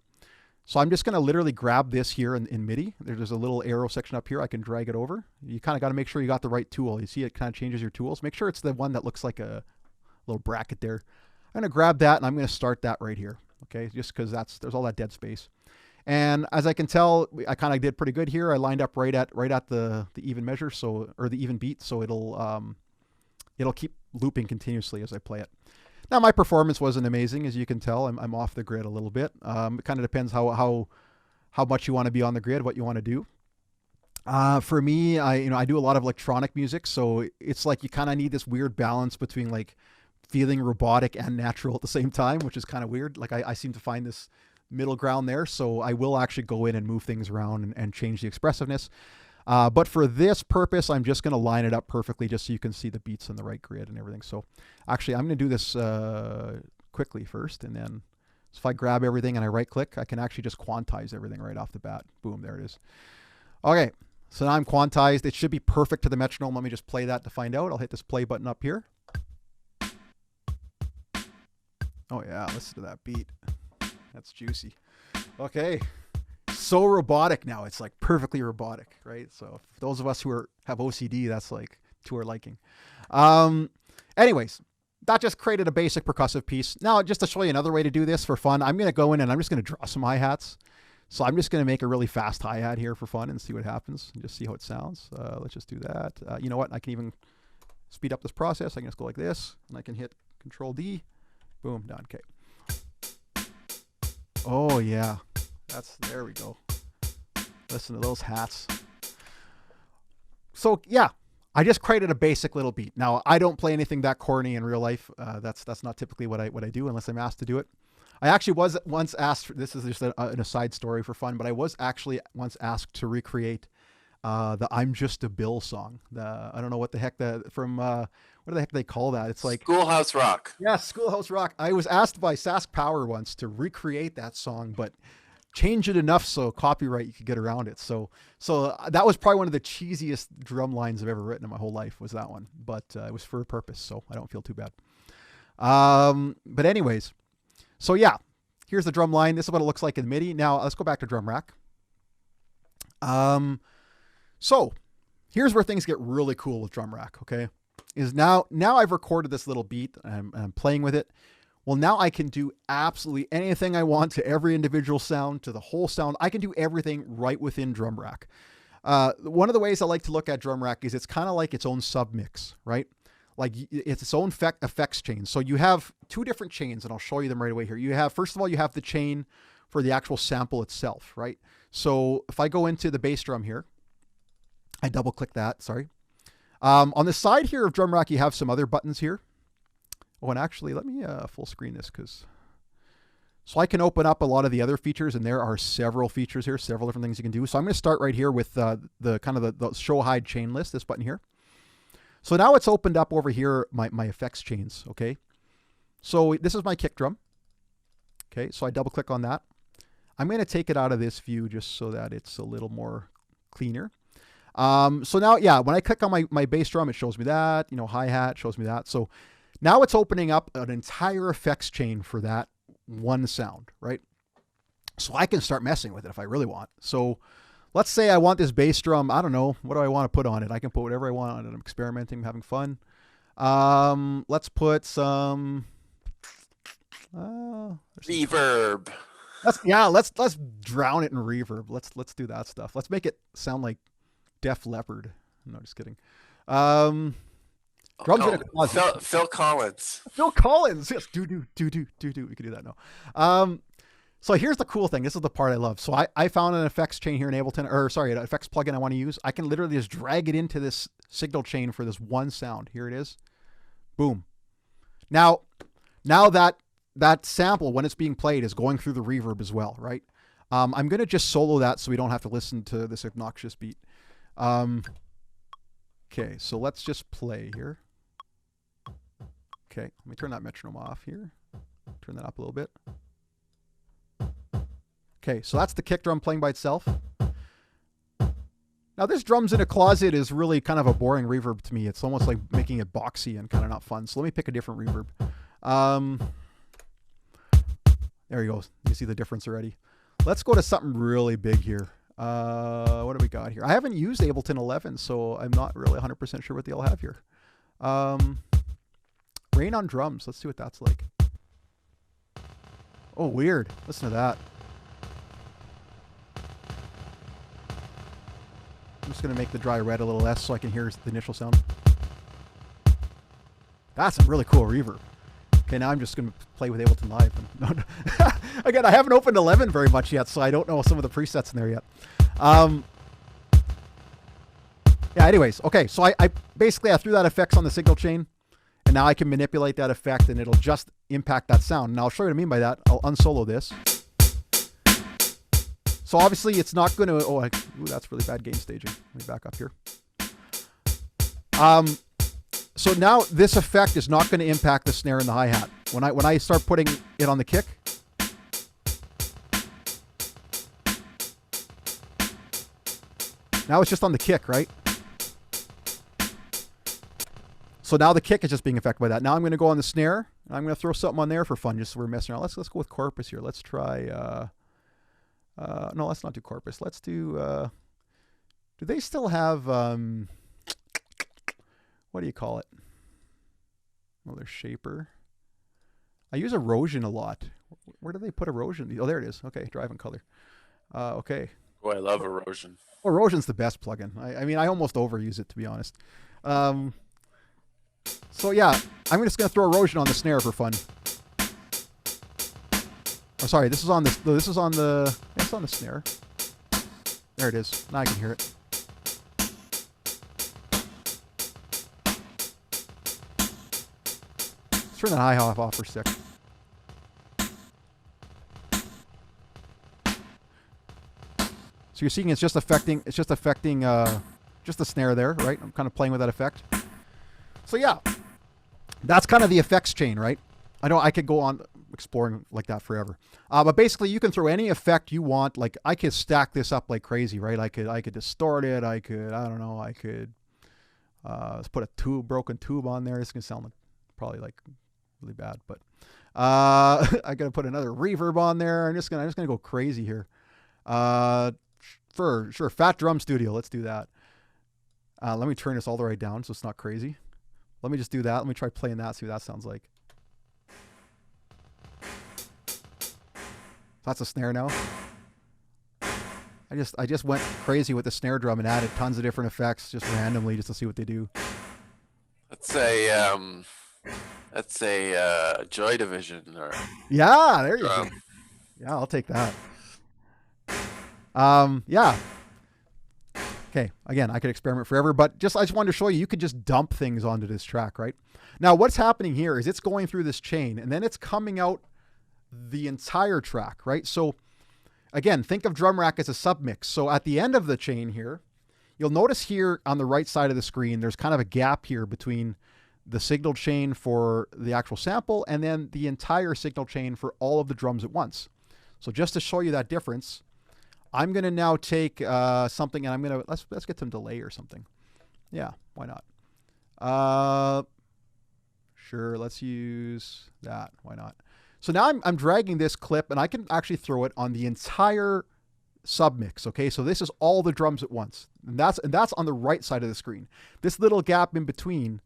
So I'm just going to literally grab this here in MIDI. There's a little arrow section up here. I can drag it over. You kind of got to make sure you got the right tool. You see it kind of changes your tools. Make sure it's the one that looks like a little bracket there. I'm going to grab that and I'm going to start that right here. Okay. Just because there's all that dead space. And as I can tell, I kind of did pretty good here. I lined up right at the even measure. Or the even beat. So it'll keep looping continuously as I play it. Now my performance wasn't amazing. As you can tell, I'm off the grid a little bit. It kind of depends how much you want to be on the grid, what you want to do. For me, I do a lot of electronic music. So it's like you kind of need this weird balance between like feeling robotic and natural at the same time, which is kind of weird. Like I seem to find this middle ground there. So I will actually go in and move things around and change the expressiveness. But for this purpose, I'm just going to line it up perfectly just so you can see the beats in the right grid and everything. So actually, I'm going to do this quickly first. And then so if I grab everything and I right click, I can actually just quantize everything right off the bat. Boom, there it is. Okay, so now I'm quantized. It should be perfect to the metronome. Let me just play that to find out. I'll hit this play button up here. Oh yeah, listen to that beat. That's juicy. Okay. So robotic now. It's like perfectly robotic, right? So for those of us who have OCD, that's like to our liking. Anyways, that just created a basic percussive piece. Now, just to show you another way to do this for fun, I'm going to go in and I'm just going to draw some hi-hats. So I'm just going to make a really fast hi-hat here for fun and see what happens and just see how it sounds. Let's just do that. You know what? I can even speed up this process. I can just go like this and I can hit Control D. Boom, done. Okay. Oh yeah. There we go. Listen to those hats. So yeah, I just created a basic little beat. Now I don't play anything that corny in real life. That's not typically what I do unless I'm asked to do it. I actually was once asked, this is just an aside story for fun, but I was actually once asked to recreate the "I'm Just a Bill" song. I don't know what the heck what the heck they call that? It's like Schoolhouse Rock. Yeah, Schoolhouse Rock. I was asked by Sask Power once to recreate that song, but change it enough so copyright you could get around it. So that was probably one of the cheesiest drum lines I've ever written in my whole life was that one, but it was for a purpose, so I don't feel too bad. But anyways, so yeah, here's the drum line. This is what it looks like in MIDI. Now let's go back to Drumrack. So here's where things get really cool with Drumrack. Okay, is now I've recorded this little beat and I'm playing with it. Well, now I can do absolutely anything I want to every individual sound, to the whole sound. I can do everything right within Drumrack. One of the ways I like to look at Drumrack is it's kind of like its own submix, right? Like it's its own effects chain. So you have 2 different chains, and I'll show you them right away here. You have, first of all, you have the chain for the actual sample itself, right? So if I go into the bass drum here, I double click that, sorry. On the side here of Drumrack, you have some other buttons here. Oh, and actually, let me full screen this so I can open up a lot of the other features, and there are several features here, several different things you can do. So I'm going to start right here with the kind of the show hide chain list, this button here. So now it's opened up over here, my effects chains, okay? So this is my kick drum. Okay, so I double click on that. I'm going to take it out of this view just so that it's a little more cleaner. So now, yeah, when I click on my bass drum, it shows me that, you know, hi-hat shows me that. So now it's opening up an entire effects chain for that one sound, right? So I can start messing with it if I really want. So let's say I want this bass drum. I don't know. What do I want to put on it? I can put whatever I want on it. I'm experimenting, I'm having fun. Let's put some reverb. Let's drown it in reverb. Let's do that stuff. Let's make it sound like Def Leppard. No, just kidding. Drums in a closet. Phil Collins. Phil Collins. Yes. Do. We can do that now. So here's the cool thing. This is the part I love. So I found an effects chain here in Ableton, or sorry, an effects plugin I want to use. I can literally just drag it into this signal chain for this one sound. Here it is. Boom. Now that sample, when it's being played, is going through the reverb as well, right? I'm going to just solo that so we don't have to listen to this obnoxious beat. Okay, so let's just play here. Okay, let me turn that metronome off here. Turn that up a little bit. Okay, so that's the kick drum playing by itself. Now this drums in a closet is really kind of a boring reverb to me. It's almost like making it boxy and kind of not fun. So let me pick a different reverb. There he goes. You see the difference already. Let's go to something really big here. What do we got here? I haven't used Ableton 11, so I'm not really 100% sure what they'll have here. Rain on drums. Let's see what that's like. Oh, weird. Listen to that. I'm just going to make the dry red a little less so I can hear the initial sound. That's a really cool reverb. Okay, now I'm just going to play with Ableton Live. Again, I haven't opened 11 very much yet, so I don't know some of the presets in there yet. Yeah, anyways. Okay, so I basically threw that effects on the signal chain, and now I can manipulate that effect, and it'll just impact that sound. Now, I'll show you what I mean by that. I'll unsolo this. So obviously it's not going to, ooh, that's really bad gain staging. Let me back up here. So now this effect is not going to impact the snare and the hi-hat. When I start putting it on the kick, now it's just on the kick, right? So now the kick is just being affected by that. Now I'm going to go on the snare, and I'm going to throw something on there for fun, just so we're messing around. Let's go with Corpus here. Let's try, no, let's not do Corpus. Let's do they still have, what do you call it? Oh, there's Shaper. I use Erosion a lot. Where do they put Erosion? Oh, there it is. Okay, Drive and Color. Okay. Oh, I love Erosion. Oh, Erosion's the best plugin. I mean, I almost overuse it, to be honest. So yeah, I'm just going to throw Erosion on the snare for fun. Oh, sorry, this is on the, it's on the snare. There it is. Now I can hear it. Let's turn that hi-hat off for a sec. So you're seeing it's just affecting just the snare there, right? I'm kind of playing with that effect. So yeah, that's kind of the effects chain, right? I know I could go on exploring like that forever. But basically you can throw any effect you want. Like I could stack this up like crazy, right? I could distort it. I don't know, let's put a broken tube on there. It's going to sound like, probably like really bad, but I got to put another reverb on there. I'm just going to go crazy here. For sure. Fat Drum Studio. Let's do that. Let me turn this all the way down so it's not crazy. Let me just do that. Let me try playing that, see what that sounds like. That's a snare now. I just went crazy with the snare drum and added tons of different effects just randomly just to see what they do. That's a Joy Division or yeah, there you go. Yeah, I'll take that. Yeah. Okay, again, I could experiment forever, but I just wanted to show you could just dump things onto this track, right? Now, what's happening here is it's going through this chain, and then it's coming out the entire track, right? So, again, think of Drumrack as a submix. So at the end of the chain here, you'll notice here on the right side of the screen, there's kind of a gap here between the signal chain for the actual sample and then the entire signal chain for all of the drums at once. So just to show you that difference, I'm going to now take something and I'm going to, let's get some delay or something. Yeah, why not? Sure, let's use that. Why not? So now I'm dragging this clip and I can actually throw it on the entire submix. Okay, so this is all the drums at once. And that's on the right side of the screen. This little gap in between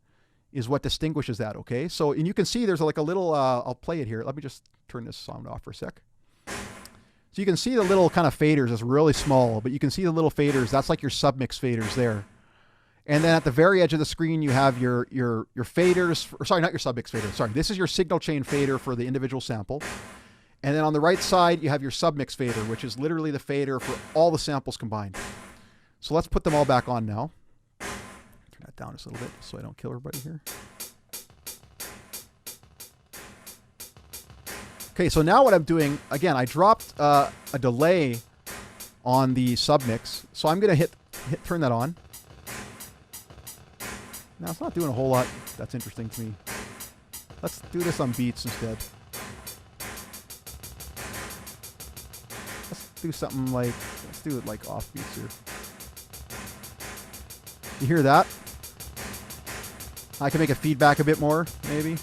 is what distinguishes that. Okay, so and you can see there's like a little, I'll play it here. Let me just turn this sound off for a sec. So you can see the little kind of faders is really small, but you can see the little faders. That's like your submix faders there. And then at the very edge of the screen, you have your faders. Sorry, not your submix fader. Sorry, this is your signal chain fader for the individual sample. And then on the right side, you have your submix fader, which is literally the fader for all the samples combined. So let's put them all back on now. Turn that down just a little bit so I don't kill everybody here. Okay, so now what I'm doing, again, I dropped a delay on the submix. So I'm going to turn that on. Now, it's not doing a whole lot that's interesting to me. Let's do this on beats instead. Let's do something like, let's do it like off beats here. You hear that? I can make it feedback a bit more, maybe.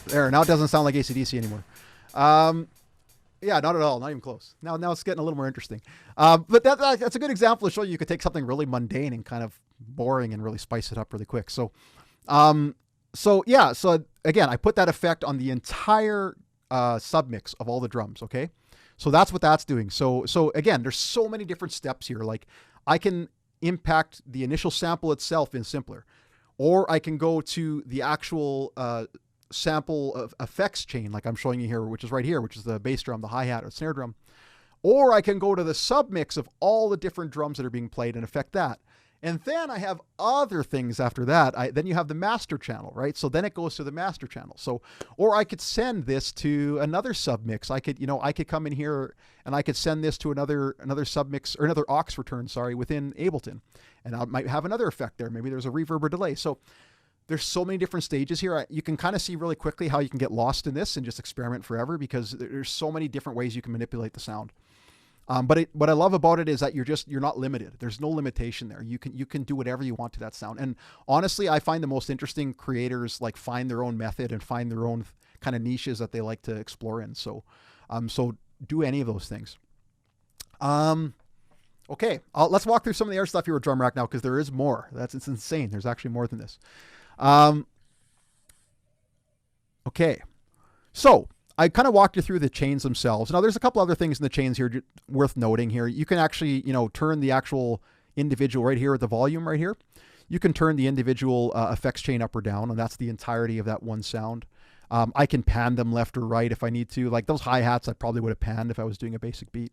There, now it doesn't sound like AC/DC anymore. Yeah, not at all. Not even close. Now it's getting a little more interesting. But that's a good example to show you could take something really mundane and kind of boring and really spice it up really quick. So again, I put that effect on the entire submix of all the drums. Okay, so that's what that's doing. So again, there's so many different steps here. Like I can impact the initial sample itself in simpler, or I can go to the actual sample of effects chain like I'm showing you here, which is right here, which is the bass drum, the hi-hat, or snare drum. Or I can go to the submix of all the different drums that are being played and affect that. And then I have other things after that. Then you have the master channel, right? So then it goes to the master channel. So, or I could send this to another submix. I could come in here and I could send this to another submix or another aux return, within Ableton. And I might have another effect there. Maybe there's a reverb or delay. So there's so many different stages here. You can kind of see really quickly how you can get lost in this and just experiment forever because there's so many different ways you can manipulate the sound. But what I love about it is that you're not limited. There's no limitation there. You can do whatever you want to that sound. And honestly, I find the most interesting creators like find their own method and find their own kind of niches that they like to explore in. So do any of those things. Okay, let's walk through some of the other stuff here with Drumrack now because there is more. It's insane. There's actually more than this. Okay, so I kind of walked you through the chains themselves. Now there's a couple other things in the chains here worth noting here. You can actually, turn the actual individual right here at the volume right here. You can turn the individual effects chain up or down, and that's the entirety of that one sound. I can pan them left or right if I need to. Like those hi-hats I probably would have panned if I was doing a basic beat.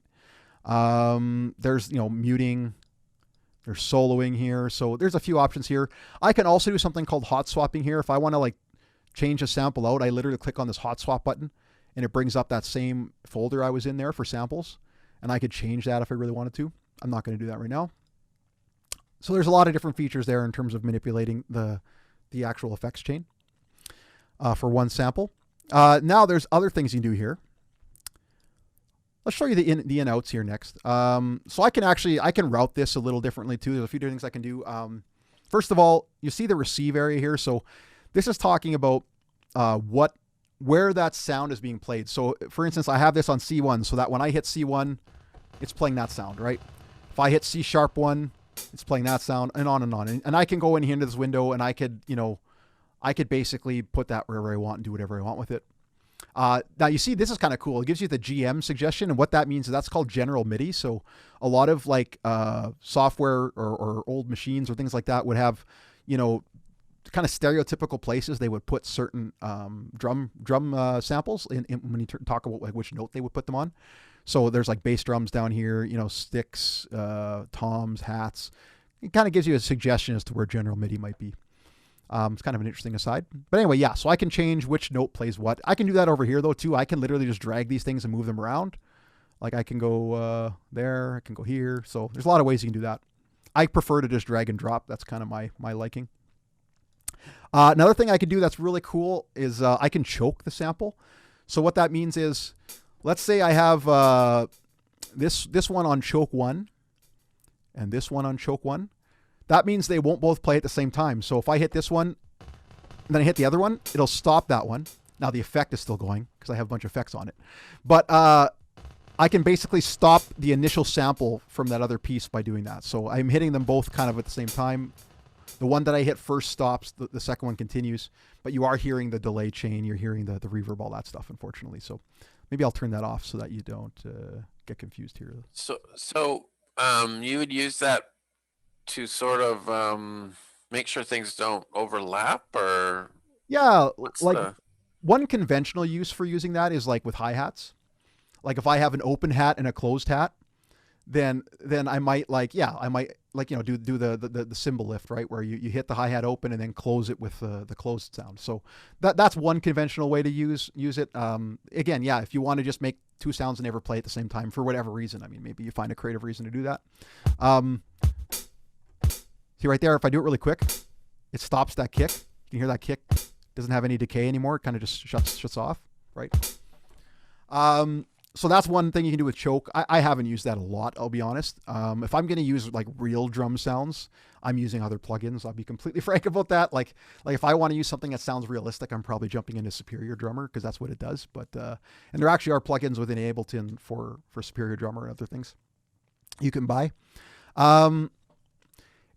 There's, muting. There's soloing here. So there's a few options here. I can also do something called hot swapping here. If I want to like change a sample out, I literally click on this hot swap button and it brings up that same folder I was in there for samples. And I could change that if I really wanted to. I'm not going to do that right now. So there's a lot of different features there in terms of manipulating the actual effects chain for one sample. Now there's other things you can do here. Let's show you the in outs here next. So I can route this a little differently too. There's a few different things I can do. First of all, you see the receive area here. So this is talking about where that sound is being played. So for instance, I have this on C1 so that when I hit C1, it's playing that sound, right? If I hit C#1, it's playing that sound, and on and on. And I can go in here into this window and I could basically put that wherever I want and do whatever I want with it. Now you see, this is kind of cool. It gives you the GM suggestion, and what that means is that's called general MIDI. So a lot of like software or old machines or things like that would have, kind of stereotypical places they would put certain drum samples in when you talk about like which note they would put them on. So there's like bass drums down here, sticks, toms, hats. It kind of gives you a suggestion as to where general MIDI might be. It's kind of an interesting aside. But anyway, yeah, so I can change which note plays what. I can do that over here, though, too. I can literally just drag these things and move them around. Like I can go there, I can go here. So there's a lot of ways you can do that. I prefer to just drag and drop. That's kind of my liking. Another thing I can do that's really cool is I can choke the sample. So what that means is, let's say I have this one on choke 1 and this one on choke 1. That means they won't both play at the same time. So if I hit this one and then I hit the other one, it'll stop that one. Now the effect is still going because I have a bunch of effects on it. But I can basically stop the initial sample from that other piece by doing that. So I'm hitting them both kind of at the same time. The one that I hit first stops, the second one continues, but you are hearing the delay chain, you're hearing the reverb, all that stuff, unfortunately. So maybe I'll turn that off so that you don't get confused here. So you would use that to sort of make sure things don't overlap, or yeah, like the... one conventional use for using that is like with hi-hats. Like if I have an open hat and a closed hat, then I might do the cymbal lift, right, where you hit the hi-hat open and then close it with the closed sound. So that's one conventional way to use it. Again, yeah, if you want to just make two sounds and never play at the same time for whatever reason, I mean, maybe you find a creative reason to do that. See right there, if I do it really quick, it stops that kick. You can hear that kick doesn't have any decay anymore. It kind of just shuts off, right? So that's one thing you can do with choke. I haven't used that a lot, I'll be honest. If I'm going to use like real drum sounds, I'm using other plugins. I'll be completely frank about that. Like if I want to use something that sounds realistic, I'm probably jumping into Superior Drummer because that's what it does. But and there actually are plugins within Ableton for Superior Drummer and other things you can buy. And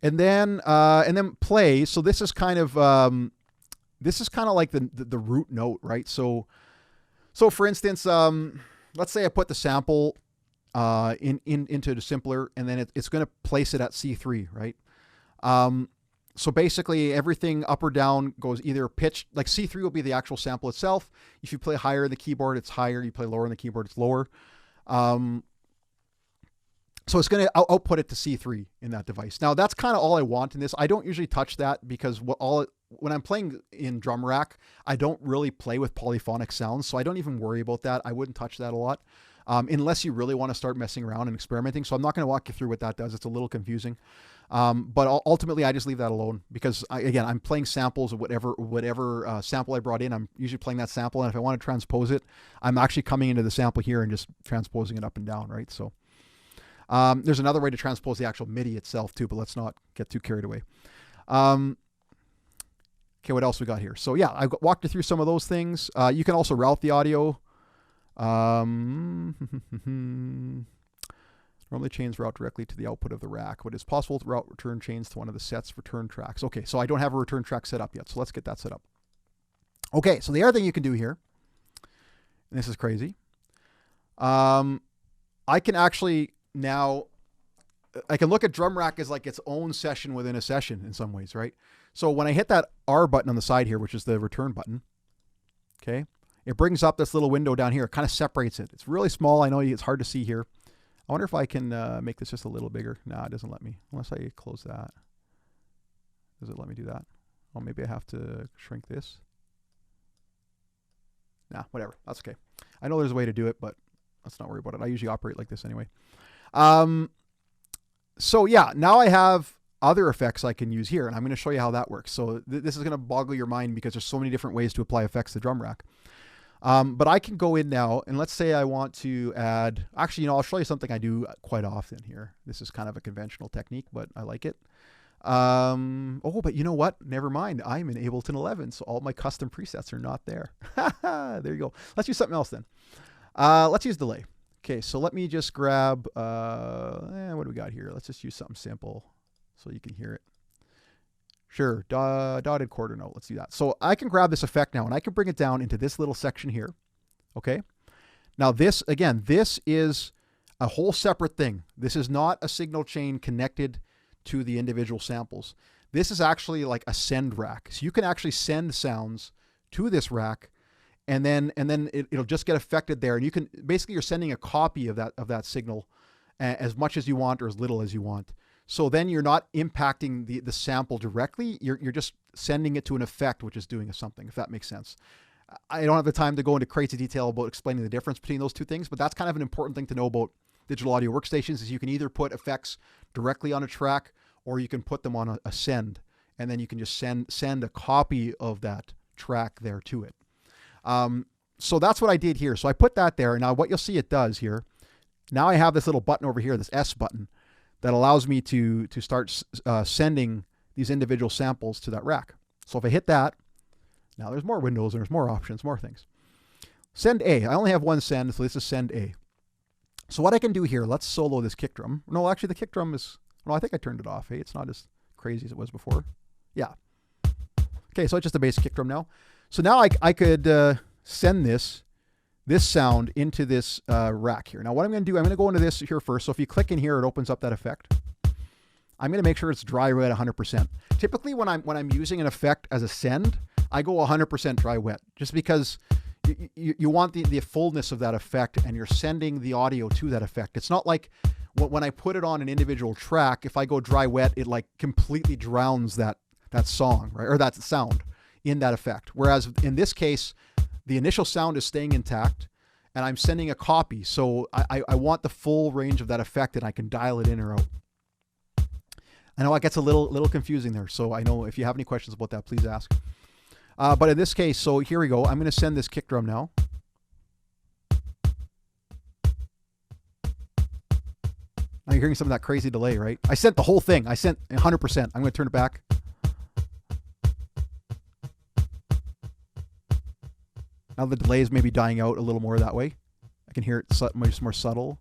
then play. So this is kind of like the root note, right? So for instance, let's say I put the sample into the simpler, and then it's going to place it at C3, right? So basically everything up or down goes either pitched, like C3 will be the actual sample itself. If you play higher in the keyboard, it's higher. You play lower in the keyboard, it's lower. So it's going to output it to C3 in that device. Now that's kind of all I want in this. I don't usually touch that because when I'm playing in Drumrack, I don't really play with polyphonic sounds. So I don't even worry about that. I wouldn't touch that a lot unless you really want to start messing around and experimenting. So I'm not going to walk you through what that does. It's a little confusing. But ultimately I just leave that alone because again, I'm playing samples of whatever sample I brought in. I'm usually playing that sample. And if I want to transpose it, I'm actually coming into the sample here and just transposing it up and down. Right. So there's another way to transpose the actual MIDI itself too, but let's not get too carried away. Okay, what else we got here? So yeah, I walked you through some of those things. You can also route the audio. Normally chains route directly to the output of the rack, but it's possible to route return chains to one of the set's return tracks. Okay, so I don't have a return track set up yet, so let's get that set up. Okay, so the other thing you can do here, and this is crazy, I can actually now, I can look at Drumrack as like its own session within a session in some ways, right? So when I hit that R button on the side here, which is the return button, okay, it brings up this little window down here. It kind of separates it. It's really small. I know it's hard to see here. I wonder if I can make this just a little bigger. No, it doesn't let me, unless I close that. Does it let me do that? Oh, maybe I have to shrink this. Nah, whatever. That's okay. I know there's a way to do it, but let's not worry about it. I usually operate like this anyway. So yeah, now I have other effects I can use here, and I'm going to show you how that works. So this is going to boggle your mind because there's so many different ways to apply effects to Drumrack. But I can go in now, and let's say I want to add, actually, I'll show you something I do quite often here. This is kind of a conventional technique, but I like it. Oh, but you know what? Never mind. I'm in Ableton 11, so all my custom presets are not there. There you go. Let's use something else then. Let's use delay. Okay, so let me just grab, what do we got here? Let's just use something simple so you can hear it. Sure, dotted quarter note. Let's do that. So I can grab this effect now, and I can bring it down into this little section here. Okay. Now this, again, this is a whole separate thing. This is not a signal chain connected to the individual samples. This is actually like a send rack. So you can actually send sounds to this rack, and then it'll just get affected there. And you can, basically you're sending a copy of that signal as much as you want or as little as you want. So then you're not impacting the sample directly. You're just sending it to an effect, which is doing something, if that makes sense. I don't have the time to go into crazy detail about explaining the difference between those two things, but that's kind of an important thing to know about digital audio workstations is you can either put effects directly on a track or you can put them on a send, and then you can just send a copy of that track there to it. So that's what I did here. So I put that there. Now what you'll see it does here, now I have this little button over here, this S button, that allows me to start sending these individual samples to that rack. So if I hit that, now there's more windows and there's more options, more things. Send A. I only have one send, so this is send A. So what I can do here, let's solo this kick drum. No, actually the kick drum is, well, I think I turned it off. Hey, it's not as crazy as it was before. Yeah. Okay, so it's just a basic kick drum now. So now I could send this sound into this rack here. Now what I'm going to do, I'm going to go into this here first. So if you click in here, it opens up that effect. I'm going to make sure it's dry wet 100%. Typically when I'm using an effect as a send, I go 100% dry wet, just because you want the fullness of that effect, and you're sending the audio to that effect. It's not like when I put it on an individual track, if I go dry wet, it like completely drowns that song, right? Or that sound in that effect. Whereas in this case, the initial sound is staying intact and I'm sending a copy. So I want the full range of that effect, and I can dial it in or out. I know it gets a little confusing there. So I know if you have any questions about that, please ask. But in this case, so here we go. I'm going to send this kick drum now. Now you're hearing some of that crazy delay, right? I sent the whole thing. I sent 100%. I'm going to turn it back. Now the delay is maybe dying out a little more that way. I can hear it much more subtle.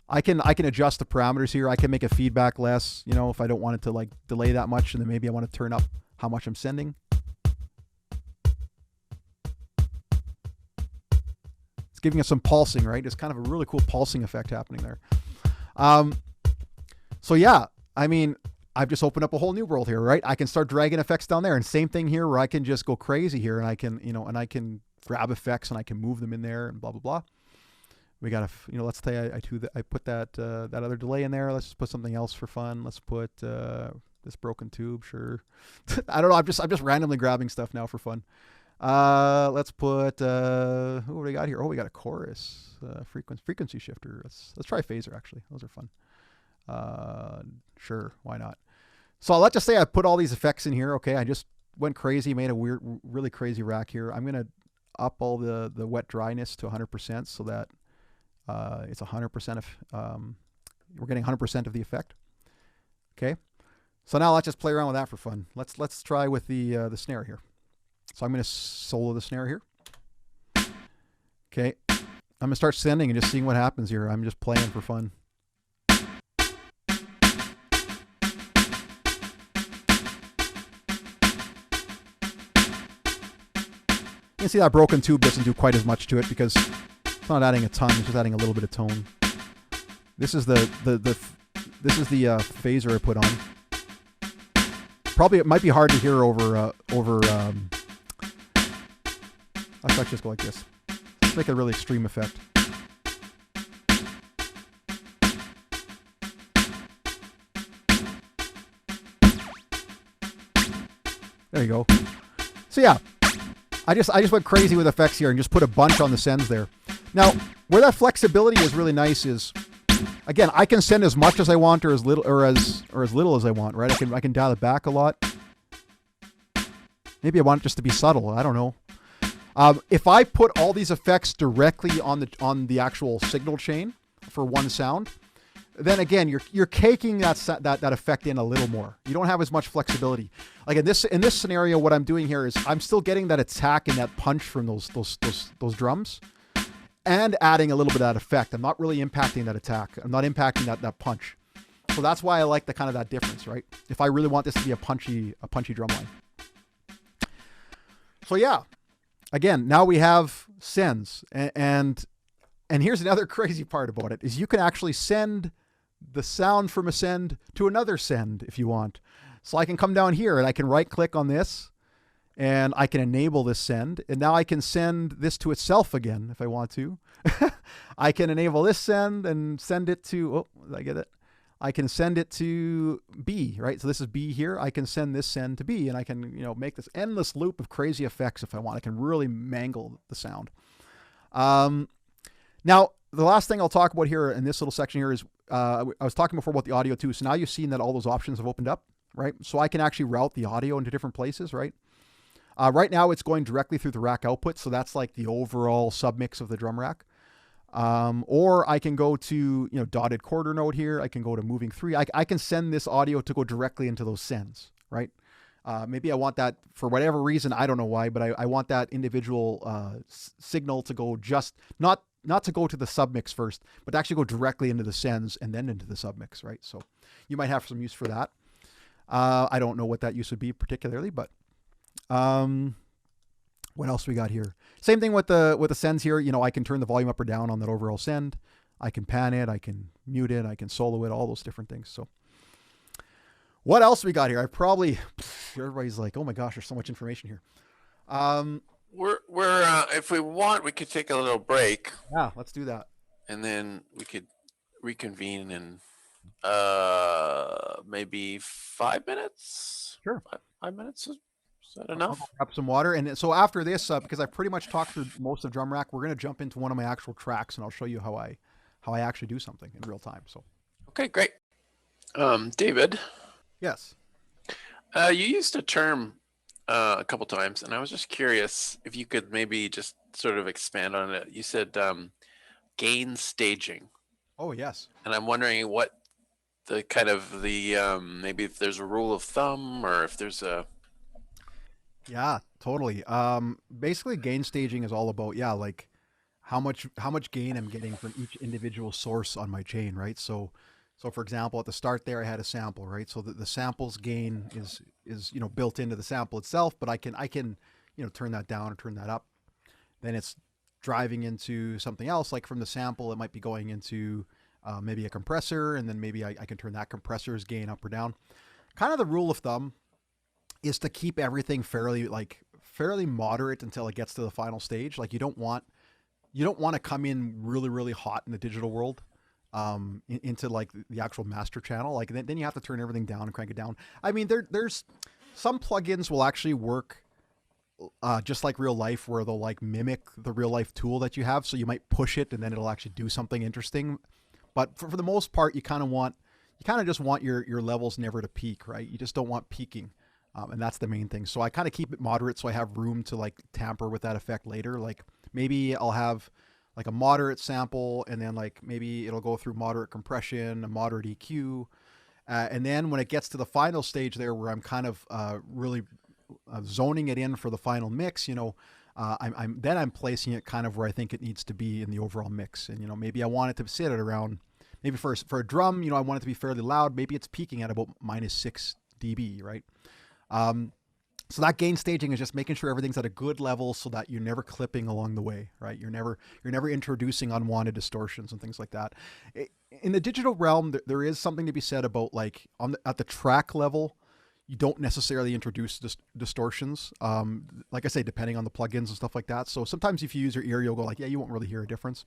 I can adjust the parameters here. I can make a feedback less, you know, if I don't want it to like delay that much, and then maybe I want to turn up how much I'm sending. It's giving us some pulsing, right? It's kind of a really cool pulsing effect happening there. So yeah, I mean, I've just opened up a whole new world here, right? I can start dragging effects down there, and same thing here where I can just go crazy here, and I can, you know, and I can grab effects and I can move them in there and blah, blah, blah. We got to, you know, let's say I put that other delay in there. Let's just put something else for fun. Let's put this broken tube. Sure. I don't know. I'm just randomly grabbing stuff now for fun. Let's put, what do we got here? Oh, we got a chorus, frequency shifter. Let's try phaser actually. Those are fun. Sure. Why not? So let's just say I put all these effects in here. Okay. I just went crazy, made a weird, really crazy rack here. I'm going to up all the wet dryness to 100% so that, it's 100% of, we're getting 100% of the effect. Okay. So now let's just play around with that for fun. Let's try with the snare here. So I'm going to solo the snare here. Okay. I'm going to start sending and just seeing what happens here. I'm just playing for fun. You can see that broken tube doesn't do quite as much to it because it's not adding a ton, it's just adding a little bit of tone. This is the phaser I put on. Probably it might be hard to hear over let's actually just go like this. Let's make a really extreme effect. There you go. So yeah, I just went crazy with effects here and just put a bunch on the sends there. Now, where that flexibility is really nice is, again, I can send as much as I want or as little as I want, right? I can dial it back a lot. Maybe I want it just to be subtle. I don't know. If I put all these effects directly on the actual signal chain for one sound, then again, you're caking that effect in a little more. You don't have as much flexibility. Like in this scenario, what I'm doing here is I'm still getting that attack and that punch from those drums, and adding a little bit of that effect. I'm not really impacting that attack. I'm not impacting that punch. So that's why I like the kind of that difference, right? If I really want this to be a punchy drum line. So yeah, again, now we have sends, and here's another crazy part about it is you can actually send the sound from a send to another send if you want. So I can come down here and I can right click on this and I can enable this send, and now I can send this to itself again if I want to. I can enable this send and send it to, oh, did I get it? I can send it to B, right? So this is B here. I can send this send to B, and I can, make this endless loop of crazy effects if I want. I can really mangle the sound. Now, the last thing I'll talk about here in this little section here is, I was talking before about the audio too. So now you've seen that all those options have opened up, right? So I can actually route the audio into different places, right? Right now it's going directly through the rack output. So that's like the overall submix of the drum rack. Or I can go to, dotted quarter note here. I can go to moving 3. I can send this audio to go directly into those sends, right? Maybe I want that for whatever reason. I don't know why, but I want that individual signal to go just not to go to the submix first, but to actually go directly into the sends and then into the submix, right? So you might have some use for that. I don't know what that use would be particularly, but what else we got here? Same thing with the sends here. I can turn the volume up or down on that overall send. I can pan it. I can mute it. I can solo it. All those different things. So what else we got here? Everybody's like, oh my gosh, there's so much information here. We're if we want, we could take a little break. Yeah, let's do that. And then we could reconvene in maybe 5 minutes. Sure. 5 minutes. Is that enough? I'll grab some water. And so after this, because I've pretty much talked through most of Drumrack, we're going to jump into one of my actual tracks, and I'll show you how I actually do something in real time. So. Okay, great. David. Yes. You used a term a couple times, and I was just curious if you could maybe just sort of expand on it. You said gain staging. Oh, yes. And I'm wondering what the kind of maybe if there's a rule of thumb or if there's a. Yeah, totally. Basically gain staging is all about, like how much gain I'm getting from each individual source on my chain, right? So for example, at the start there, I had a sample, right? So the sample's gain is built into the sample itself, but I can turn that down or turn that up. Then it's driving into something else, like from the sample, it might be going into maybe a compressor, and then maybe I can turn that compressor's gain up or down. Kind of the rule of thumb is to keep everything fairly moderate until it gets to the final stage. Like you don't want to come in really, really hot in the digital world into like the actual master channel. Like then you have to turn everything down and crank it down. I mean, there's some plugins will actually work just like real life, where they'll like mimic the real life tool that you have. So you might push it and then it'll actually do something interesting. But for the most part, you kind of just want your levels never to peak, right? You just don't want peaking. And that's the main thing. So I kind of keep it moderate so I have room to like tamper with that effect later. Like maybe I'll have like a moderate sample, and then like maybe it'll go through moderate compression, a moderate EQ. And then when it gets to the final stage there, where I'm kind of really zoning it in for the final mix, I'm placing it kind of where I think it needs to be in the overall mix. And, maybe I want it to sit at around, maybe for a drum, I want it to be fairly loud. Maybe it's peaking at about -6 dB, right? So that gain staging is just making sure everything's at a good level so that you're never clipping along the way, right? You're never introducing unwanted distortions and things like that. In the digital realm, there is something to be said about like at the track level, you don't necessarily introduce distortions. Like I say, depending on the plugins and stuff like that. So sometimes if you use your ear, you'll go like, yeah, you won't really hear a difference.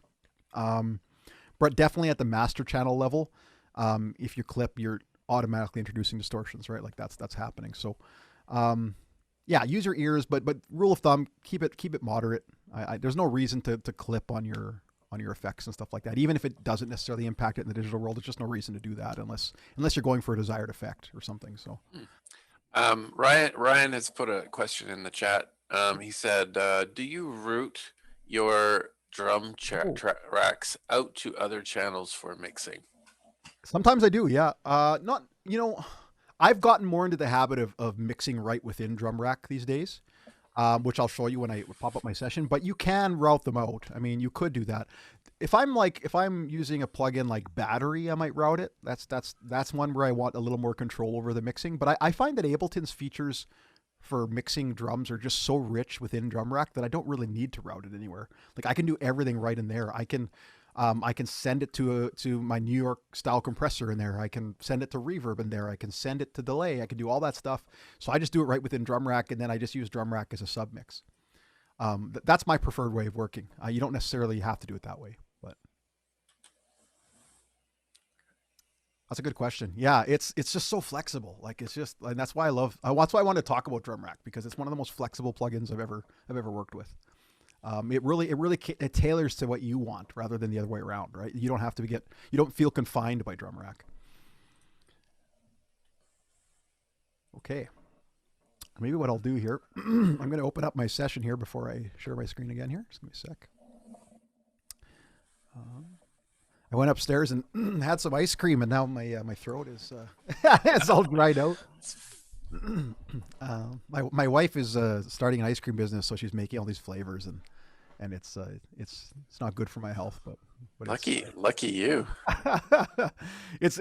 But definitely at the master channel level, if you clip, you're automatically introducing distortions, right? Like that's happening. So, yeah, use your ears, but rule of thumb, keep it moderate. There's no reason to clip on your effects and stuff like that. Even if it doesn't necessarily impact it in the digital world, there's just no reason to do that unless you're going for a desired effect or something. So, Ryan has put a question in the chat. He said, do you route your drum racks out to other channels for mixing? Sometimes I do, yeah. Not, I've gotten more into the habit of mixing right within Drumrack these days, which I'll show you when I pop up my session. But you can route them out. I mean, you could do that. If I'm using a plugin like Battery, I might route it. That's one where I want a little more control over the mixing. But I find that Ableton's features for mixing drums are just so rich within Drumrack that I don't really need to route it anywhere. Like I can do everything right in there. I can I can send it to my New York style compressor in there. I can send it to reverb in there. I can send it to delay. I can do all that stuff. So I just do it right within Drumrack, and then I just use Drumrack as a submix. That's my preferred way of working. You don't necessarily have to do it that way, but that's a good question. Yeah, it's just so flexible. Like it's just, and that's why I love. That's why I want to talk about Drumrack, because it's one of the most flexible plugins I've ever worked with. It tailors to what you want rather than the other way around, right? You don't feel confined by Drumrack. Okay. Maybe what I'll do here, I'm going to open up my session here before I share my screen again here. Just give me a sec. I went upstairs and had some ice cream, and now my throat is it's all dried out. My wife is starting an ice cream business, so she's making all these flavors, and it's not good for my health, but lucky you.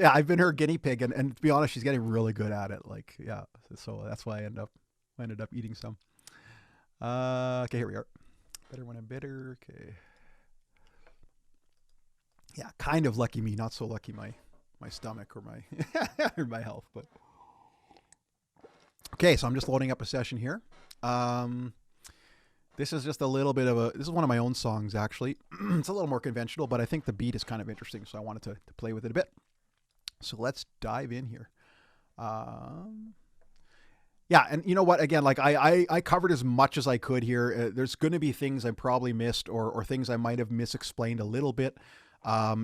I've been her guinea pig, and to be honest, she's getting really good at it. Like, yeah, so that's why I ended up eating some. Okay, here we are. Better when I'm bitter. Okay. Yeah, kind of lucky me, not so lucky my stomach or my or my health, but okay. So I'm just loading up a session here. This is just a little bit of this is one of my own songs, actually. It's a little more conventional, but I think the beat is kind of interesting, so I wanted to play with it a bit. So let's dive in here. Yeah, and you know what? Again, like I covered as much as I could here. There's going to be things I probably missed or things I might have misexplained a little bit.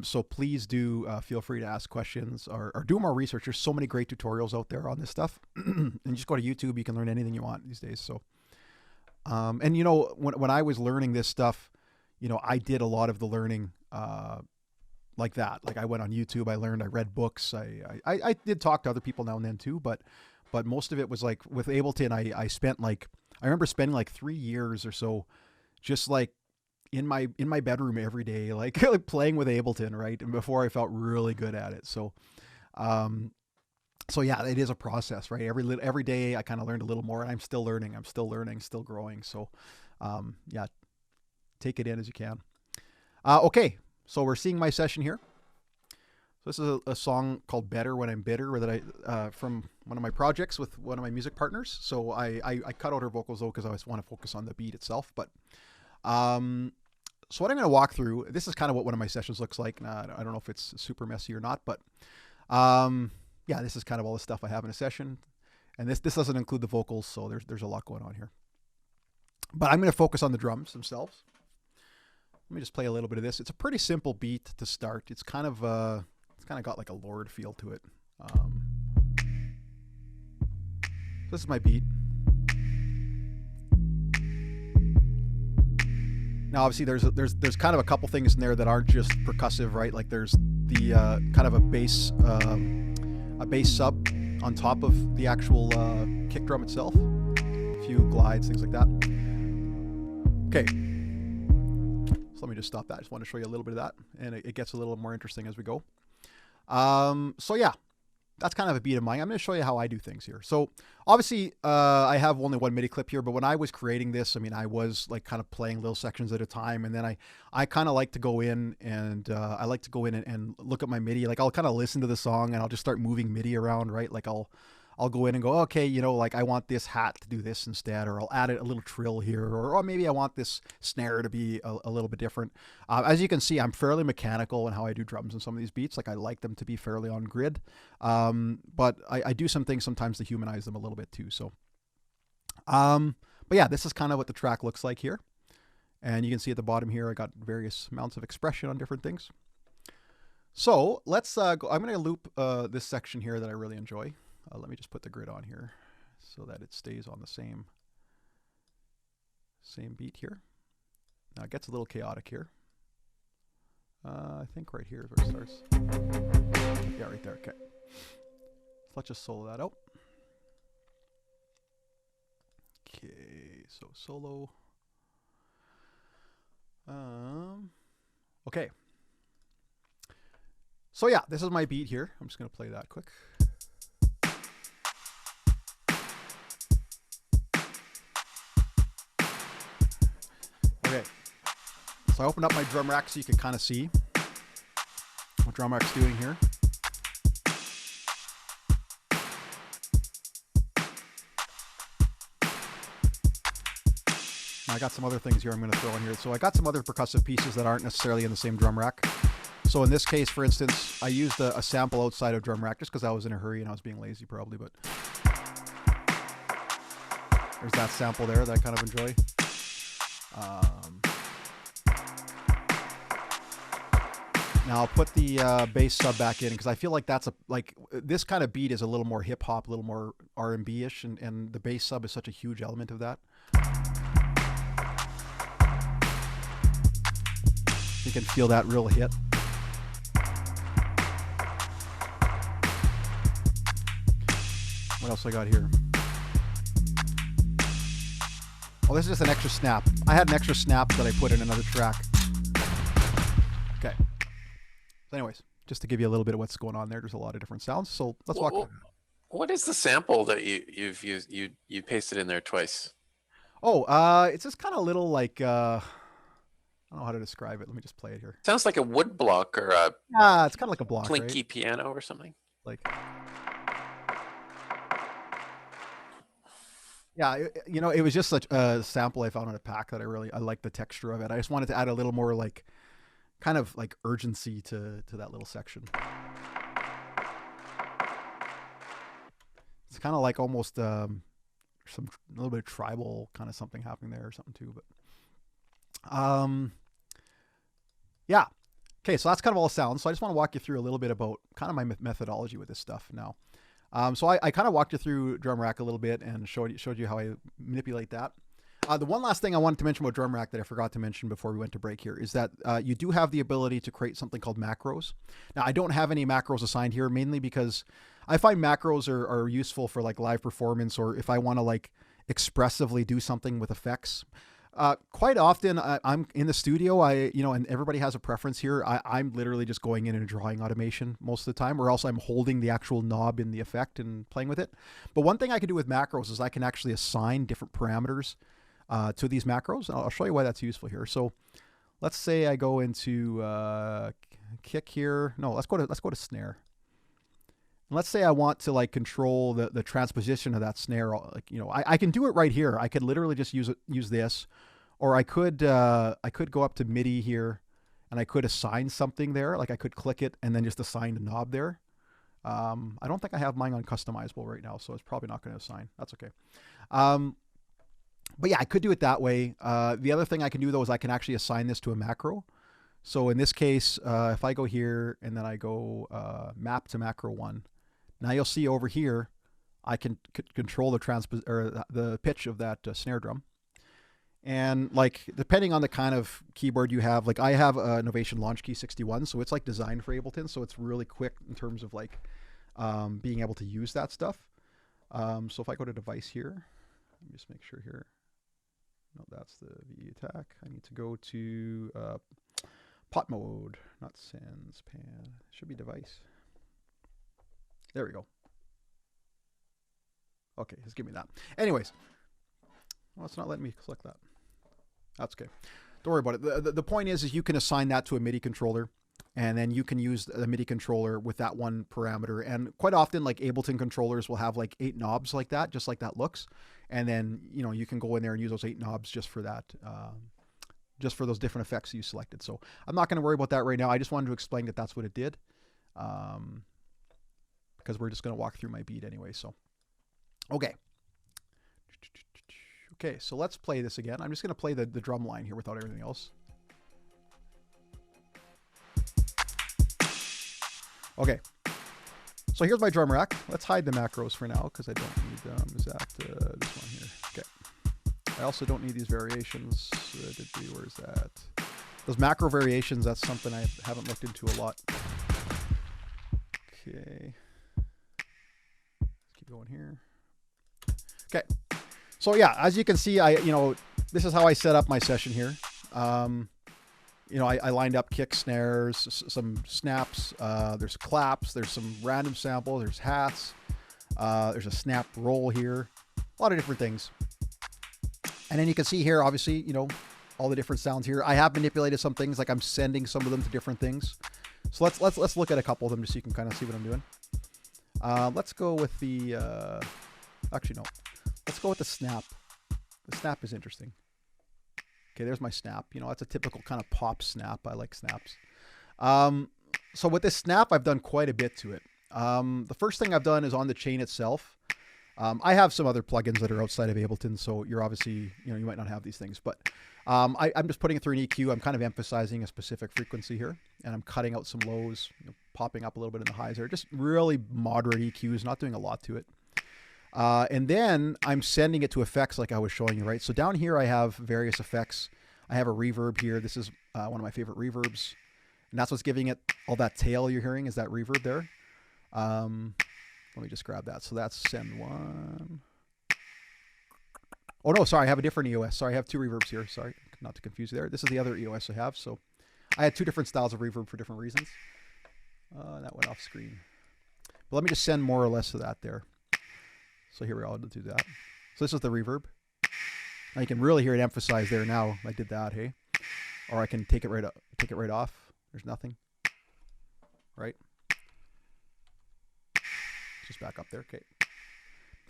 So please do feel free to ask questions or do more research. There's so many great tutorials out there on this stuff. And just go to YouTube. You can learn anything you want these days. So, and you know, when I was learning this stuff, you know, I did a lot of the learning like that. Like I went on YouTube, I learned, I read books. I did talk to other people now and then too, but most of it was like with Ableton. I spent I remember spending like 3 years or so just like in my bedroom every day, like playing with Ableton, right? And before I felt really good at it. So, so yeah, it is a process, right? Every day I kind of learned a little more, and I'm still learning, still growing. So, yeah, take it in as you can. Okay. So we're seeing my session here. So this is a song called Better When I'm Bitter that I, from one of my projects with one of my music partners. So I cut out her vocals though, because I just want to focus on the beat itself. But, so what I'm going to walk through, this is kind of what one of my sessions looks like. Now, I don't know if it's super messy or not, but, yeah, this is kind of all the stuff I have in a session, and this doesn't include the vocals. So there's a lot going on here, but I'm going to focus on the drums themselves. Let me just play a little bit of this. It's a pretty simple beat to start. It's kind of got like a Lord feel to it. This is my beat. Now, obviously, there's kind of a couple things in there that aren't just percussive, right? Like there's the kind of a bass sub on top of the actual kick drum itself. A few glides, things like that. Okay. So let me just stop that. I just want to show you a little bit of that, and it gets a little more interesting as we go. So yeah, that's kind of a beat of mine. I'm going to show you how I do things here. So obviously, I have only one MIDI clip here, but when I was creating this, I mean, I was like kind of playing little sections at a time. And then I kind of like to go in and, I like to go in and look at my MIDI. Like I'll kind of listen to the song and I'll just start moving MIDI around, right? Like I'll go in and go, okay, you know, like I want this hat to do this instead, or I'll add a little trill here, or maybe I want this snare to be a little bit different. As you can see, I'm fairly mechanical in how I do drums in some of these beats. Like I like them to be fairly on grid, but I do some things sometimes to humanize them a little bit too. So, but yeah, this is kind of what the track looks like here. And you can see at the bottom here, I got various amounts of expression on different things. So let's go. I'm going to loop this section here that I really enjoy. Let me just put the grid on here so that it stays on the same beat here. Now it gets a little chaotic here. I think right here is where it starts. Yeah, right there. Okay. So let's just solo that out. Okay, so solo. Okay. So yeah, this is my beat here. I'm just going to play that quick. Okay, so I opened up my Drumracks so you can kind of see. Drumracks doing here. I got some other things here I'm going to throw in here. So I got some other percussive pieces that aren't necessarily in the same drum rack. So in this case, for instance, I used a sample outside of Drumrack just because I was in a hurry and I was being lazy probably, but there's that sample there that I kind of enjoy. Now I'll put the bass sub back in because I feel like that's this kind of beat is a little more hip hop, a little more R&B-ish, and the bass sub is such a huge element of that. You can feel that real hit. What else I got here? Oh, this is just an extra snap. I had an extra snap that I put in another track. Okay. So anyways, just to give you a little bit of what's going on there, there's a lot of different sounds. So let's walk. What is the sample that you've used? You pasted in there twice. Oh, it's just kind of little like I don't know how to describe it. Let me just play it here. Sounds like a wood block or a it's kind of like a block, plinky right? piano or something. Like, yeah, it was just such a sample I found in a pack that I like the texture of it. I just wanted to add a little more like kind of like urgency to that little section. It's kind of like almost a little bit of tribal kind of something happening there or something too, but yeah. Okay, so that's kind of all sounds. So I just want to walk you through a little bit about kind of my methodology with this stuff now. So I kind of walked you through Drumrack a little bit and showed you how I manipulate that. The one last thing I wanted to mention about Drumrack that I forgot to mention before we went to break here is that you do have the ability to create something called macros. Now, I don't have any macros assigned here, mainly because I find macros are useful for like live performance, or if I want to like expressively do something with effects. Quite often I'm in the studio, and everybody has a preference here. I'm literally just going in and drawing automation most of the time, or else I'm holding the actual knob in the effect and playing with it. But one thing I can do with macros is I can actually assign different parameters to these macros. I'll show you why that's useful here. So let's say I go into kick here. No, let's go to snare. And let's say I want to like control the transposition of that snare. Like, I can do it right here. I could literally just use this, or I could go up to MIDI here, and I could assign something there. Like I could click it and then just assign a knob there. I don't think I have mine on customizable right now, so it's probably not going to assign. That's okay. But yeah, I could do it that way. The other thing I can do though is I can actually assign this to a macro. So in this case, if I go here and then I go map to macro 1, now you'll see over here, I can control the pitch of that snare drum. And like, depending on the kind of keyboard you have, like I have a Novation Launch Key 61, so it's like designed for Ableton. So it's really quick in terms of like being able to use that stuff. So if I go to device here, let me just make sure here. No, that's the V attack. I need to go to pot mode, not sends pan. Should be device. There we go. Okay, just give me that. Anyways, well, it's not letting me select that. That's okay. Don't worry about it. The point is you can assign that to a MIDI controller, and then you can use the MIDI controller with that one parameter. And quite often, like Ableton controllers will have like 8 knobs like that, just like that looks. And then, you can go in there and use those 8 knobs just for that, just for those different effects you selected. So I'm not going to worry about that right now. I just wanted to explain that that's what it did. Because we're just going to walk through my beat anyway. So, okay. Okay, so let's play this again. I'm just going to play the drum line here without everything else. Okay. So here's my drum rack. Let's hide the macros for now because I don't need them. Is that this one here? Okay. I also don't need these variations. Where's that? Those macro variations, that's something I haven't looked into a lot. Okay. Let's keep going here. Okay. So yeah, as you can see, this is how I set up my session here. I lined up kick snares, some snaps, there's claps, there's some random sample, there's hats, there's a snap roll here, a lot of different things. And then you can see here, obviously, all the different sounds here. I have manipulated some things, like I'm sending some of them to different things. So let's look at a couple of them just so you can kind of see what I'm doing. Let's go with the actually no. Let's go with the snap. The snap is interesting. Okay, there's my snap. You know, that's a typical kind of pop snap. I like snaps. So with this snap, I've done quite a bit to it. The first thing I've done is on the chain itself. I have some other plugins that are outside of Ableton, so you're obviously, you know, you might not have these things, but I'm just putting it through an EQ. I'm kind of emphasizing a specific frequency here, and I'm cutting out some lows, you know, popping up a little bit in the highs there. Just really moderate EQs, not doing a lot to it. And then I'm sending it to effects like I was showing you, right? So down here I have various effects. I have a reverb here. This is one of my favorite reverbs. And that's what's giving it all that tail you're hearing is that reverb there. Let me just grab that. So that's send one. Oh no, sorry, I have a different EOS. Sorry, I have two reverbs here. Sorry, not to confuse you there. This is the other EOS I have. So I had two different styles of reverb for different reasons. That went off screen. But let me just send more or less of that there. So here we are, I'll do that. So this is the reverb. Now you can really hear it emphasized there now. I did that, hey? Or I can take it right off. There's nothing. Right? Just back up there. Okay.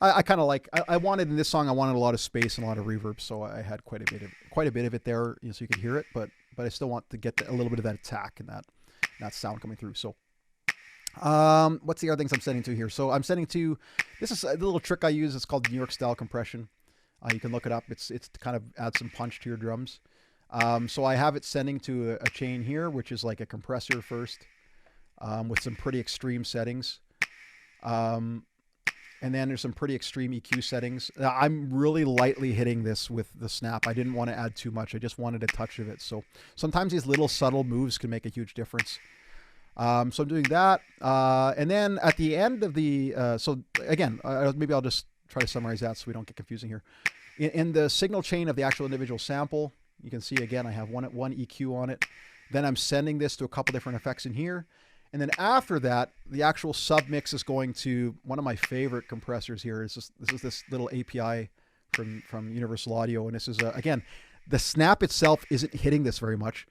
I kind of like, I wanted in this song, I wanted a lot of space and a lot of reverb, so I had quite a bit of it there, you know, so you could hear it, but I still want to get a little bit of that attack and that sound coming through. So what's the other things I'm setting to here? So I'm setting to, this is a little trick I use. It's called New York style compression. You can look it up. It's to kind of add some punch to your drums. So I have it sending to a chain here, which is like a compressor first, with some pretty extreme settings. And then there's some pretty extreme EQ settings. I'm really lightly hitting this with the snap. I didn't want to add too much. I just wanted a touch of it. So sometimes these little subtle moves can make a huge difference. So I'm doing that. And then at the end of the, so again, maybe I'll just try to summarize that so we don't get confusing here. In the signal chain of the actual individual sample, you can see again, I have one EQ on it. Then I'm sending this to a couple different effects in here. And then after that, the actual submix is going to one of my favorite compressors here. This is this little API from Universal Audio. And this is, again, the snap itself isn't hitting this very much.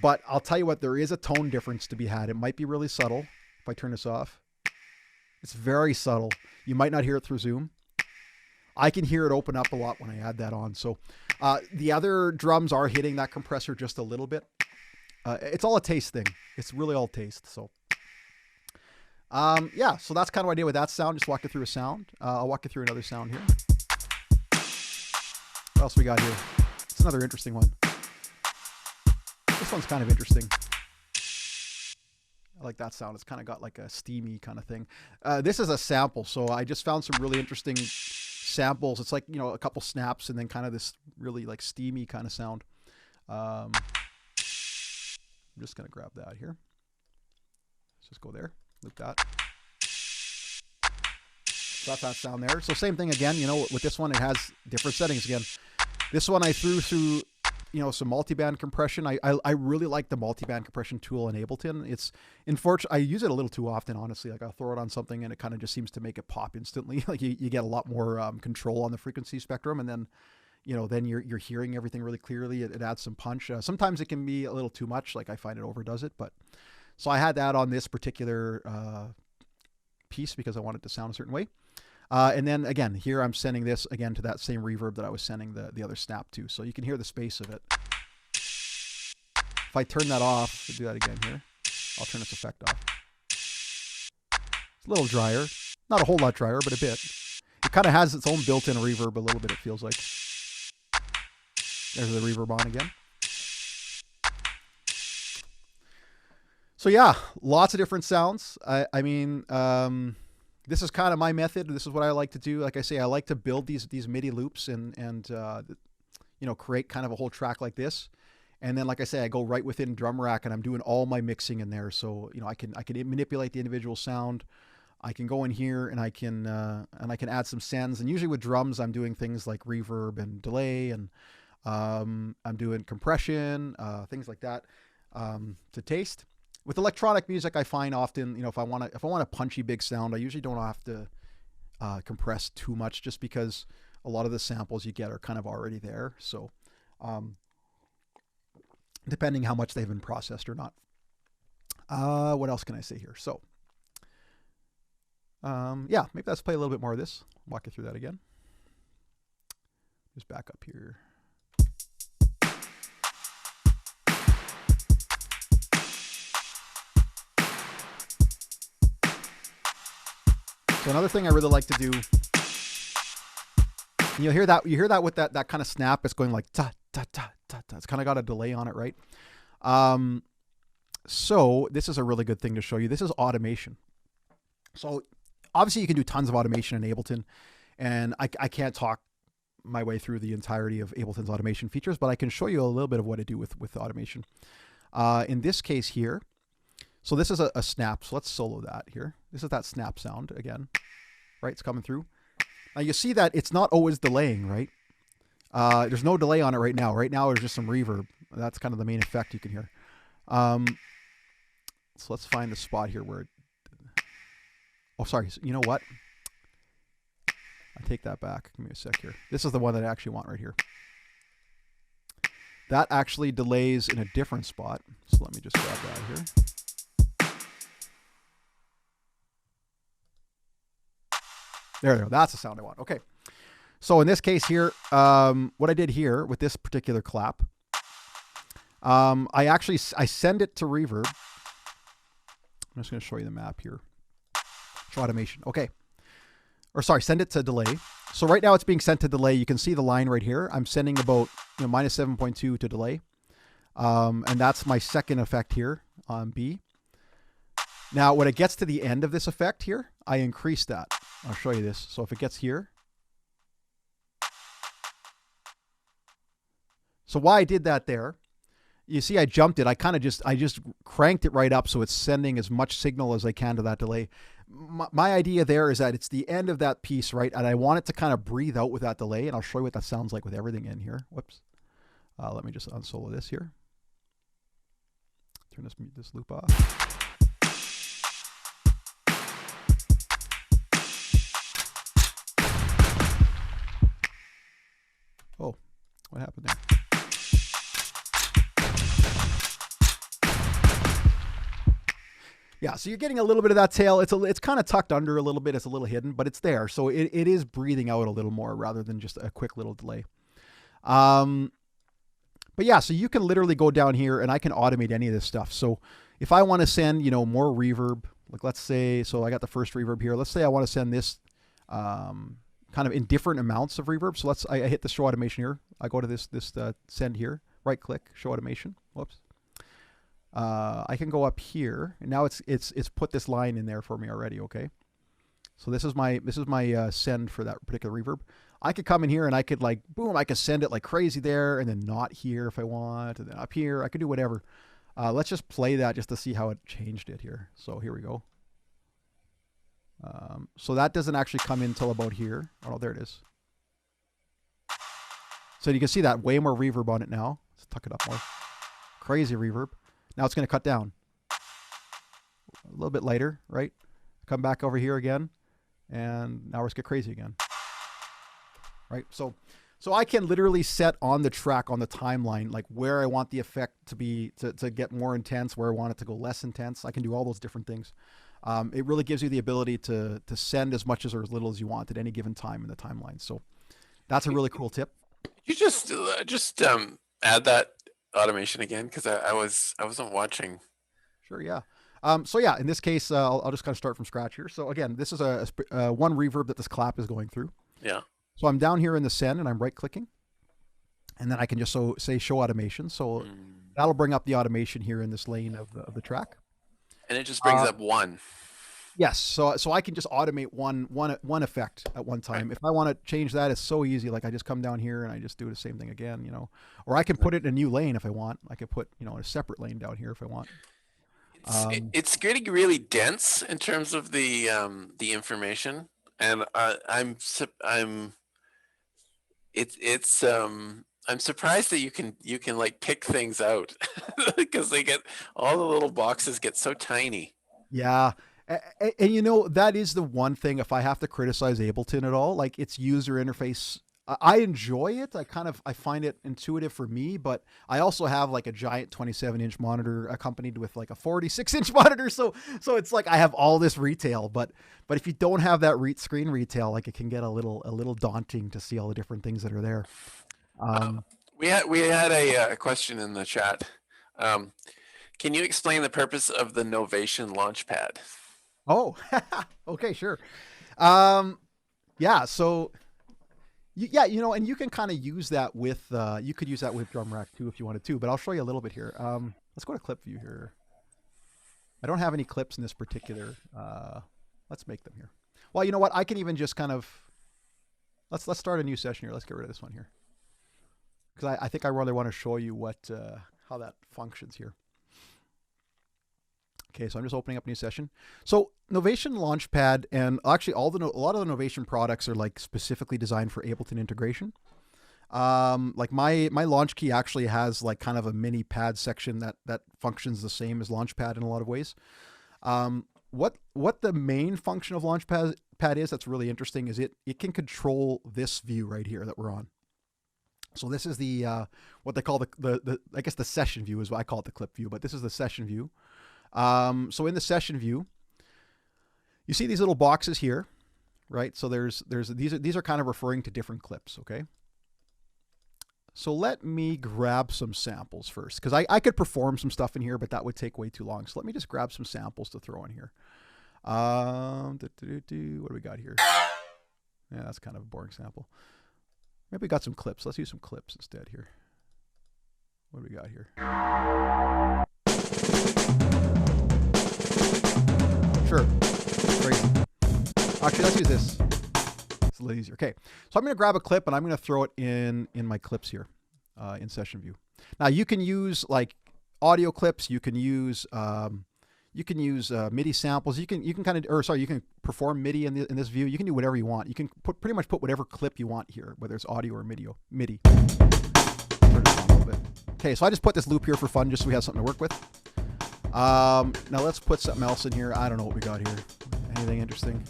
But I'll tell you what, there is a tone difference to be had. It might be really subtle if I turn this off. It's very subtle. You might not hear it through Zoom. I can hear it open up a lot when I add that on. So the other drums are hitting that compressor just a little bit. It's all a taste thing. It's really all taste. So yeah, so that's kind of what I did with that sound. Just walk you through a sound. I'll walk you through another sound here. What else we got here? It's another interesting one. This one's kind of interesting. I like that sound. It's kind of got like a steamy kind of thing. This is a sample, so I just found some really interesting samples. It's like, you know, a couple snaps and then kind of this really like steamy kind of sound. I'm just going to grab that here. Let's just go there. Loop that. So that's that sound there. So same thing again, you know, with this one, it has different settings again. This one I threw through, you know, some multiband compression. I really like the multiband compression tool in Ableton. It's unfortunate. I use it a little too often, honestly. Like I'll throw it on something and it kind of just seems to make it pop instantly. Like you get a lot more control on the frequency spectrum, and then, you know, then you're hearing everything really clearly. It adds some punch. Sometimes it can be a little too much. Like I find it overdoes it, but so I had that on this particular piece because I wanted it to sound a certain way. And then again, here I'm sending this again to that same reverb that I was sending the other snap to. So you can hear the space of it. If I turn that off, do that again here. I'll turn this effect off. It's a little drier. Not a whole lot drier, but a bit. It kind of has its own built-in reverb a little bit, it feels like. There's the reverb on again. So yeah, lots of different sounds. I mean, this is kind of my method. This is what I like to do. Like I say, I like to build these MIDI loops and you know, create kind of a whole track like this. And then, like I say, I go right within Drumrack and I'm doing all my mixing in there. So, you know, I can manipulate the individual sound. I can go in here and I can add some sends. And usually with drums, I'm doing things like reverb and delay, and I'm doing compression, things like that to taste. With electronic music, I find often, you know, if I want a punchy big sound, I usually don't have to compress too much, just because a lot of the samples you get are kind of already there. So depending how much they've been processed or not. What else can I say here? So, yeah, maybe let's play a little bit more of this. Walk you through that again. Just back up here. So another thing I really like to do, and you'll hear that, with that kind of snap, it's going like ta ta ta ta ta. It's kind of got a delay on it, right? So this is a really good thing to show you. This is automation. So obviously you can do tons of automation in Ableton, and I can't talk my way through the entirety of Ableton's automation features, but I can show you a little bit of what I do with automation. In this case here, so this is a snap. So let's solo that here. This is that snap sound again, right? It's coming through. Now you see that it's not always delaying, right? There's no delay on it right now. Right now there's just some reverb. That's kind of the main effect you can hear. So let's find the spot here where oh, sorry. You know what? I take that back. Give me a sec here. This is the one that I actually want right here. That actually delays in a different spot. So let me just grab that here. There we go. That's the sound I want. Okay. So in this case here, what I did here with this particular clap, I send it to reverb. I'm just going to show you the map here. Show automation. Okay. Or sorry, send it to delay. So right now it's being sent to delay. You can see the line right here. I'm sending about minus 7.2 to delay. And that's my second effect here on B. Now, when it gets to the end of this effect here, I increase that. I'll show you this. So if it gets here. So why I did that there, you see I jumped it. I just cranked it right up so it's sending as much signal as I can to that delay. My idea there is that it's the end of that piece, right? And I want it to kind of breathe out with that delay. And I'll show you what that sounds like with everything in here. Whoops. Let me just unsolo this here. Turn this loop off. Oh, what happened there? Yeah, so you're getting a little bit of that tail. It's kind of tucked under a little bit. It's a little hidden, but it's there. So it is breathing out a little more rather than just a quick little delay. But yeah, so you can literally go down here and I can automate any of this stuff. So if I want to send, more reverb, like let's say, so I got the first reverb here. Let's say I want to send this kind of in different amounts of reverb. So I hit the show automation here. I go to this send here, right click, show automation. Whoops. I can go up here, and now it's put this line in there for me already. Okay, so this is my send for that particular reverb. I could come in here and I could boom, I could send it like crazy there, and then not here if I want, and then up here I could do whatever. Let's just play that just to see how it changed it here. So here we go. So that doesn't actually come in until about here. Oh, there it is. So you can see that way more reverb on it now. Let's tuck it up more. Crazy reverb. Now it's going to cut down a little bit lighter, right? Come back over here again, and now let's get crazy again, right? So I can literally set on the track, on the timeline, like where I want the effect to be, to get more intense, where I want it to go less intense. I can do all those different things. It really gives you the ability to send as much or as little as you want at any given time in the timeline. So that's a really cool tip. You just add that automation again, because I wasn't watching. Sure, yeah. So yeah, in this case, I'll just kind of start from scratch here. So again, this is a one reverb that this clap is going through. Yeah. So I'm down here in the send and I'm right clicking, and then I can just say show automation. So that'll bring up the automation here in this lane of the track. And it just brings up one. Yes. So I can just automate one effect at one time. Right. If I want to change that, it's so easy. Like I just come down here and I just do the same thing again, or I can put it in a new lane if I want. I could put, a separate lane down here if I want. It's getting really dense in terms of the information, and I'm surprised that you can like pick things out because all the little boxes get so tiny. Yeah. And that is the one thing, if I have to criticize Ableton at all, like its user interface, I enjoy it. I find it intuitive for me, but I also have like a giant 27-inch monitor accompanied with like a 46-inch monitor. So it's like I have all this retail, but if you don't have that screen retail, like it can get a little daunting to see all the different things that are there. We had a question in the chat. Can you explain the purpose of the Novation launchpad? Oh, okay, sure. Yeah, so yeah, and you can kind of use that with you could use that with Drumrack too if you wanted to, but I'll show you a little bit here. Let's go to clip view here. I don't have any clips in this particular. Let's make them here. Well, you know what? I can even just kind of let's start a new session here. Let's get rid of this one here because I think I really want to show you what how that functions here. Okay, so I'm just opening up a new session. So Novation Launchpad, and actually a lot of the Novation products are like specifically designed for Ableton integration. Like my launch key actually has like kind of a mini pad section that functions the same as Launchpad in a lot of ways. What the main function of Launchpad is that's really interesting is it can control this view right here that we're on. So this is the what they call the I guess the session view is what I call it, the clip view, but this is the session view. So in the session view, you see these little boxes here, right? So these are kind of referring to different clips, okay? So let me grab some samples first, because I could perform some stuff in here, but that would take way too long. So let me just grab some samples to throw in here. What do we got here? Yeah, that's kind of a boring sample. Maybe we got some clips. Let's use some clips instead here. What do we got here? Sure. Crazy. Actually, let's use this. It's a little easier. Okay. So I'm going to grab a clip and I'm going to throw it in my clips here in session view. Now you can use like audio clips. You can use MIDI samples. You can kind of, or sorry, you can perform MIDI in this view. You can do whatever you want. You can pretty much put whatever clip you want here, whether it's audio or MIDI. Turn it down a little bit. Okay. So I just put this loop here for fun, just so we have something to work with. Now let's put something else in here. I don't know what we got here. Anything interesting?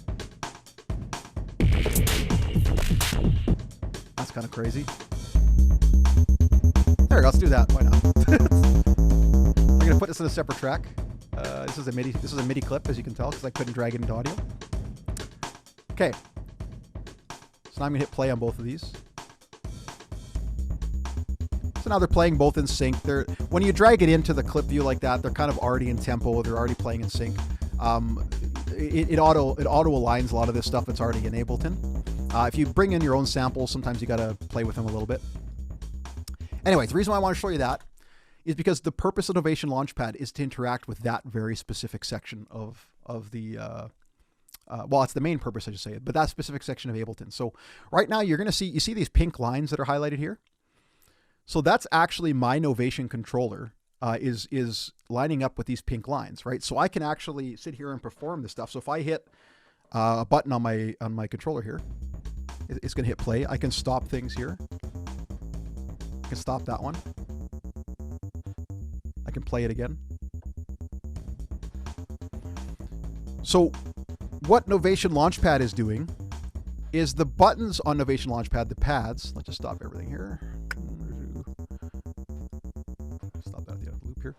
That's kind of crazy. There we go. Let's do that. Why not? I'm gonna put this in a separate track. This is a MIDI clip, as you can tell, because I couldn't drag it into audio. Okay. So now I'm gonna hit play on both of these. So now they're playing both in sync. When you drag it into the clip view like that, they're kind of already in tempo. They're already playing in sync. It auto aligns a lot of this stuff that's already in Ableton. If you bring in your own samples, sometimes you got to play with them a little bit. Anyways, the reason why I want to show you that is because the purpose of Novation Launchpad is to interact with that very specific section of the well, it's the main purpose, I should say, but that specific section of Ableton. So right now you see these pink lines that are highlighted here. So that's actually my Novation controller is lining up with these pink lines, right? So I can actually sit here and perform this stuff. So if I hit a button on my controller here, it's going to hit play. I can stop things here. I can stop that one. I can play it again. So what Novation Launchpad is doing is the buttons on Novation Launchpad, the pads, let's just stop everything here. Stop that at the end of the loop here.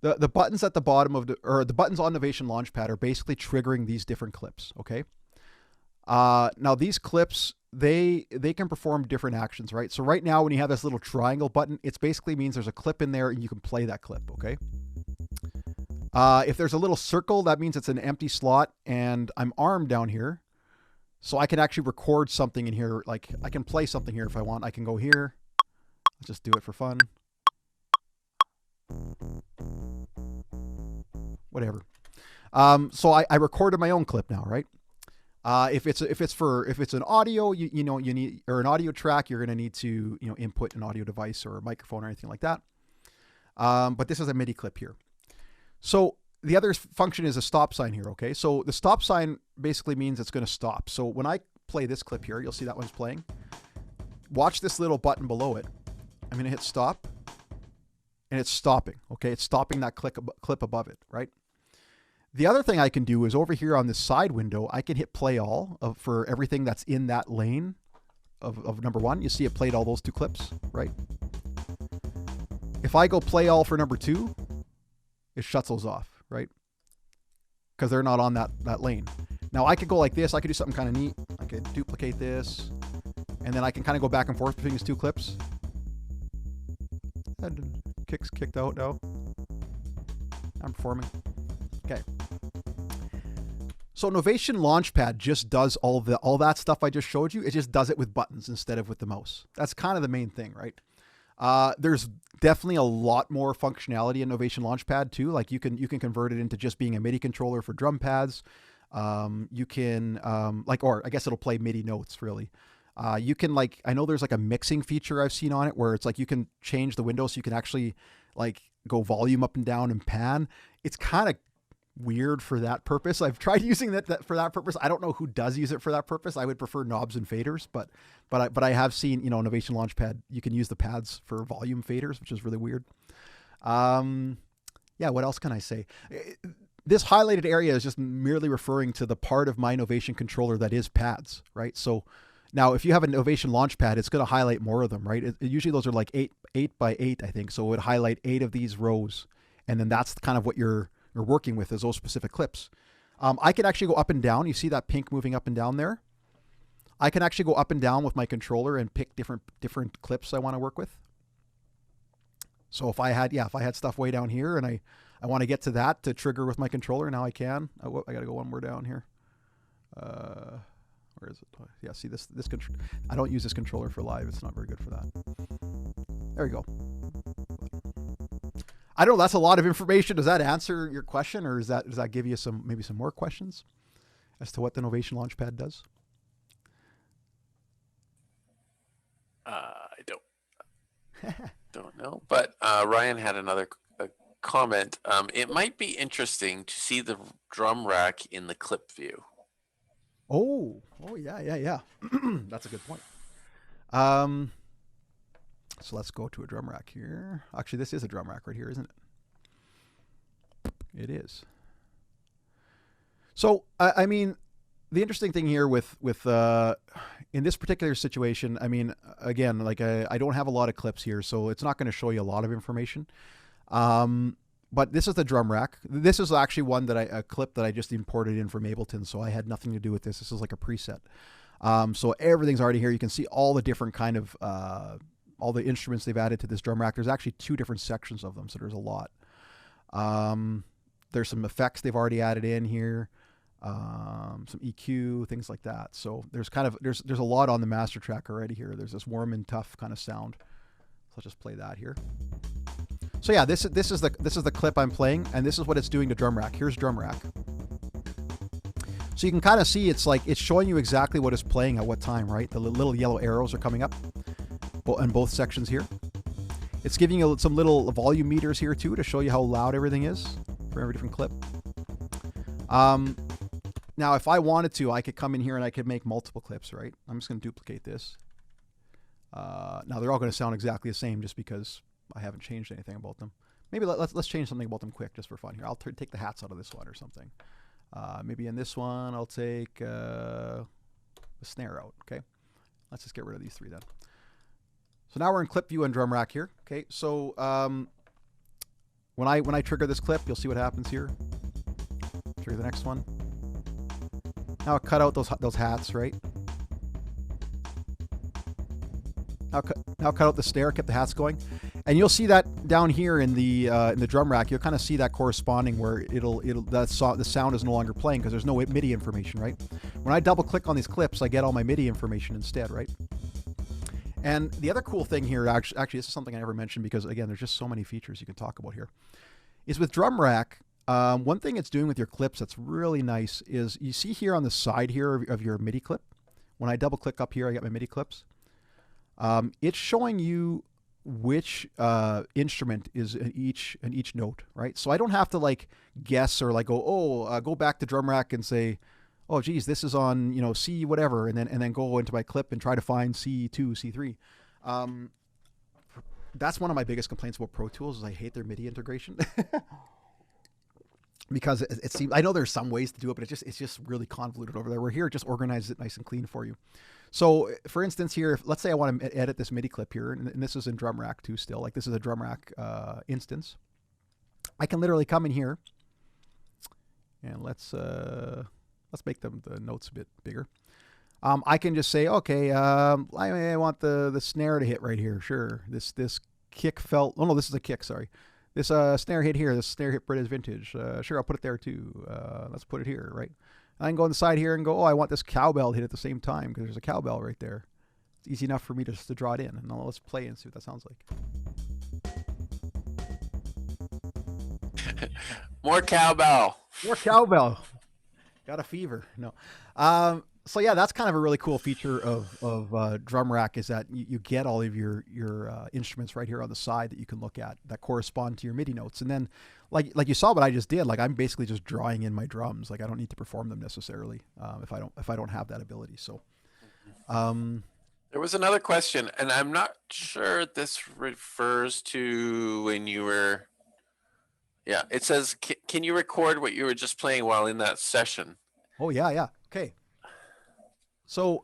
The buttons at the bottom of the buttons on Novation Launchpad are basically triggering these different clips, okay? Now these clips, they can perform different actions, right? So right now when you have this little triangle button, it basically means there's a clip in there and you can play that clip, okay? If there's a little circle, that means it's an empty slot and I'm armed down here. So I can actually record something in here. Like I can play something here if I want. I can go here. Let's just do it for fun. Whatever. So I recorded my own clip now, right? If it's an audio, you need, or an audio track, you're going to need to, input an audio device or a microphone or anything like that. But this is a MIDI clip here. So the other function is a stop sign here. Okay. So the stop sign basically means it's going to stop. So when I play this clip here, you'll see that one's playing. Watch this little button below it. I'm going to hit stop and it's stopping. Okay. It's stopping that clip above it. Right. The other thing I can do is over here on this side window, I can hit play all for everything that's in that lane of number 1, you see it played all those 2 clips, right? If I go play all for number 2, it shuts those off, right? Because they're not on that lane. Now I could go like this. I could do something kind of neat. I could duplicate this, and then I can kind of go back and forth between these 2 clips. And kicks kicked out now. I'm performing. Okay. So Novation Launchpad just does all that stuff I just showed you. It just does it with buttons instead of with the mouse. That's kind of the main thing, right? There's definitely a lot more functionality in Novation Launchpad too. Like you can convert it into just being a MIDI controller for drum pads. You can or I guess it'll play MIDI notes really. You can like, I know there's like a mixing feature I've seen on it where it's like you can change the window so you can actually like go volume up and down and pan. It's kind of weird for that purpose. I've tried using that for that purpose. I don't know who does use it for that purpose. I would prefer knobs and faders, but I have seen, Novation Launchpad, you can use the pads for volume faders, which is really weird. Yeah, what else can I say? This highlighted area is just merely referring to the part of my Novation controller that is pads, right? So now if you have a Novation Launchpad, it's going to highlight more of them, right? Usually those are like 8 by 8, I think. So it would highlight 8 of these rows. And then that's kind of what you're working with is those specific clips. I can actually go up and down. You see that pink moving up and down there? I can actually go up and down with my controller and pick different clips I want to work with. So if I had stuff way down here and I want to get to that to trigger with my controller, now I can. I got to go one more down here. Where is it? Yeah, see this control. I don't use this controller for live. It's not very good for that. There we go. I don't know. That's a lot of information. Does that answer your question, or does that give you maybe some more questions as to what the Novation Launchpad does? I don't know. But Ryan had another comment. It might be interesting to see the drum rack in the clip view. Oh yeah. That's a good point. So let's go to a drum rack here. Actually, this is a drum rack right here, isn't it? It is. So, I mean, the interesting thing here with in this particular situation, I mean, again, like I don't have a lot of clips here, so it's not going to show you a lot of information. But this is the drum rack. This is actually a clip that I just imported in from Ableton, so I had nothing to do with this. This is like a preset. So everything's already here. You can see all the different kind of all the instruments they've added to this drum rack. There's actually 2 different sections of them, so there's a lot. There's some effects they've already added in here, some EQ, things like that. So there's a lot on the master track already here. There's this warm and tough kind of sound. So I'll just play that here. So yeah, this is the clip I'm playing, and this is what it's doing to drum rack. Here's drum rack. So you can kind of see it's showing you exactly what it's playing at what time, right? The little yellow arrows are coming up in both sections here. It's giving you some little volume meters here too to show you how loud everything is for every different clip. Now, if I wanted to, I could come in here and I could make multiple clips, right? I'm just going to duplicate this. Now they're all going to sound exactly the same just because I haven't changed anything about them. Maybe let's change something about them quick just for fun here. I'll take the hats out of this one or something. Maybe in this one I'll take the snare out. Okay, let's just get rid of these 3 then. So now we're in clip view and drum rack here. Okay, so when I trigger this clip, you'll see what happens here. Trigger the next one. Now I cut out those hats, right? Now cut out the snare, kept the hats going, and you'll see that down here in the drum rack. You'll kind of see that corresponding where the sound is no longer playing because there's no MIDI information, right? When I double click on these clips, I get all my MIDI information instead, right? And the other cool thing here, actually, this is something I never mentioned because again, there's just so many features you can talk about here, is with drum rack. One thing it's doing with your clips that's really nice is you see here on the side here of your MIDI clip. When I double click up here, I get my MIDI clips. It's showing you which instrument is in each note, right? So I don't have to like guess or like go back to drum rack and say, oh geez, this is on C whatever, and then go into my clip and try to find C2, C3. That's one of my biggest complaints about Pro Tools is I hate their MIDI integration. Because it seems, I know there's some ways to do it, but it's just really convoluted over there. Where here, it just organizes it nice and clean for you. So for instance here, if, let's say I want to edit this MIDI clip here, and this is in Drumrack too still, like this is a Drumrack instance. I can literally come in here and let's make the notes a bit bigger. I can just say, okay, I want the snare to hit right here. Sure. This kick felt, oh no, this is a kick, sorry. This snare hit here, this snare hit British Vintage. Sure, I'll put it there too. Let's put it here, right? I can go on the side here and go, oh, I want this cowbell to hit at the same time because there's a cowbell right there. It's easy enough for me just to draw it in. And now let's play and see what that sounds like. More cowbell. More cowbell. Got a fever. No. So yeah, that's kind of a really cool feature of Drumrack is that you get all of your instruments right here on the side that you can look at that correspond to your MIDI notes. And then like you saw what I just did, like I'm basically just drawing in my drums. Like I don't need to perform them necessarily if I don't have that ability. So there was another question, and I'm not sure this refers to when you were. Yeah, it says, can you record what you were just playing while in that session? Oh yeah. Okay. So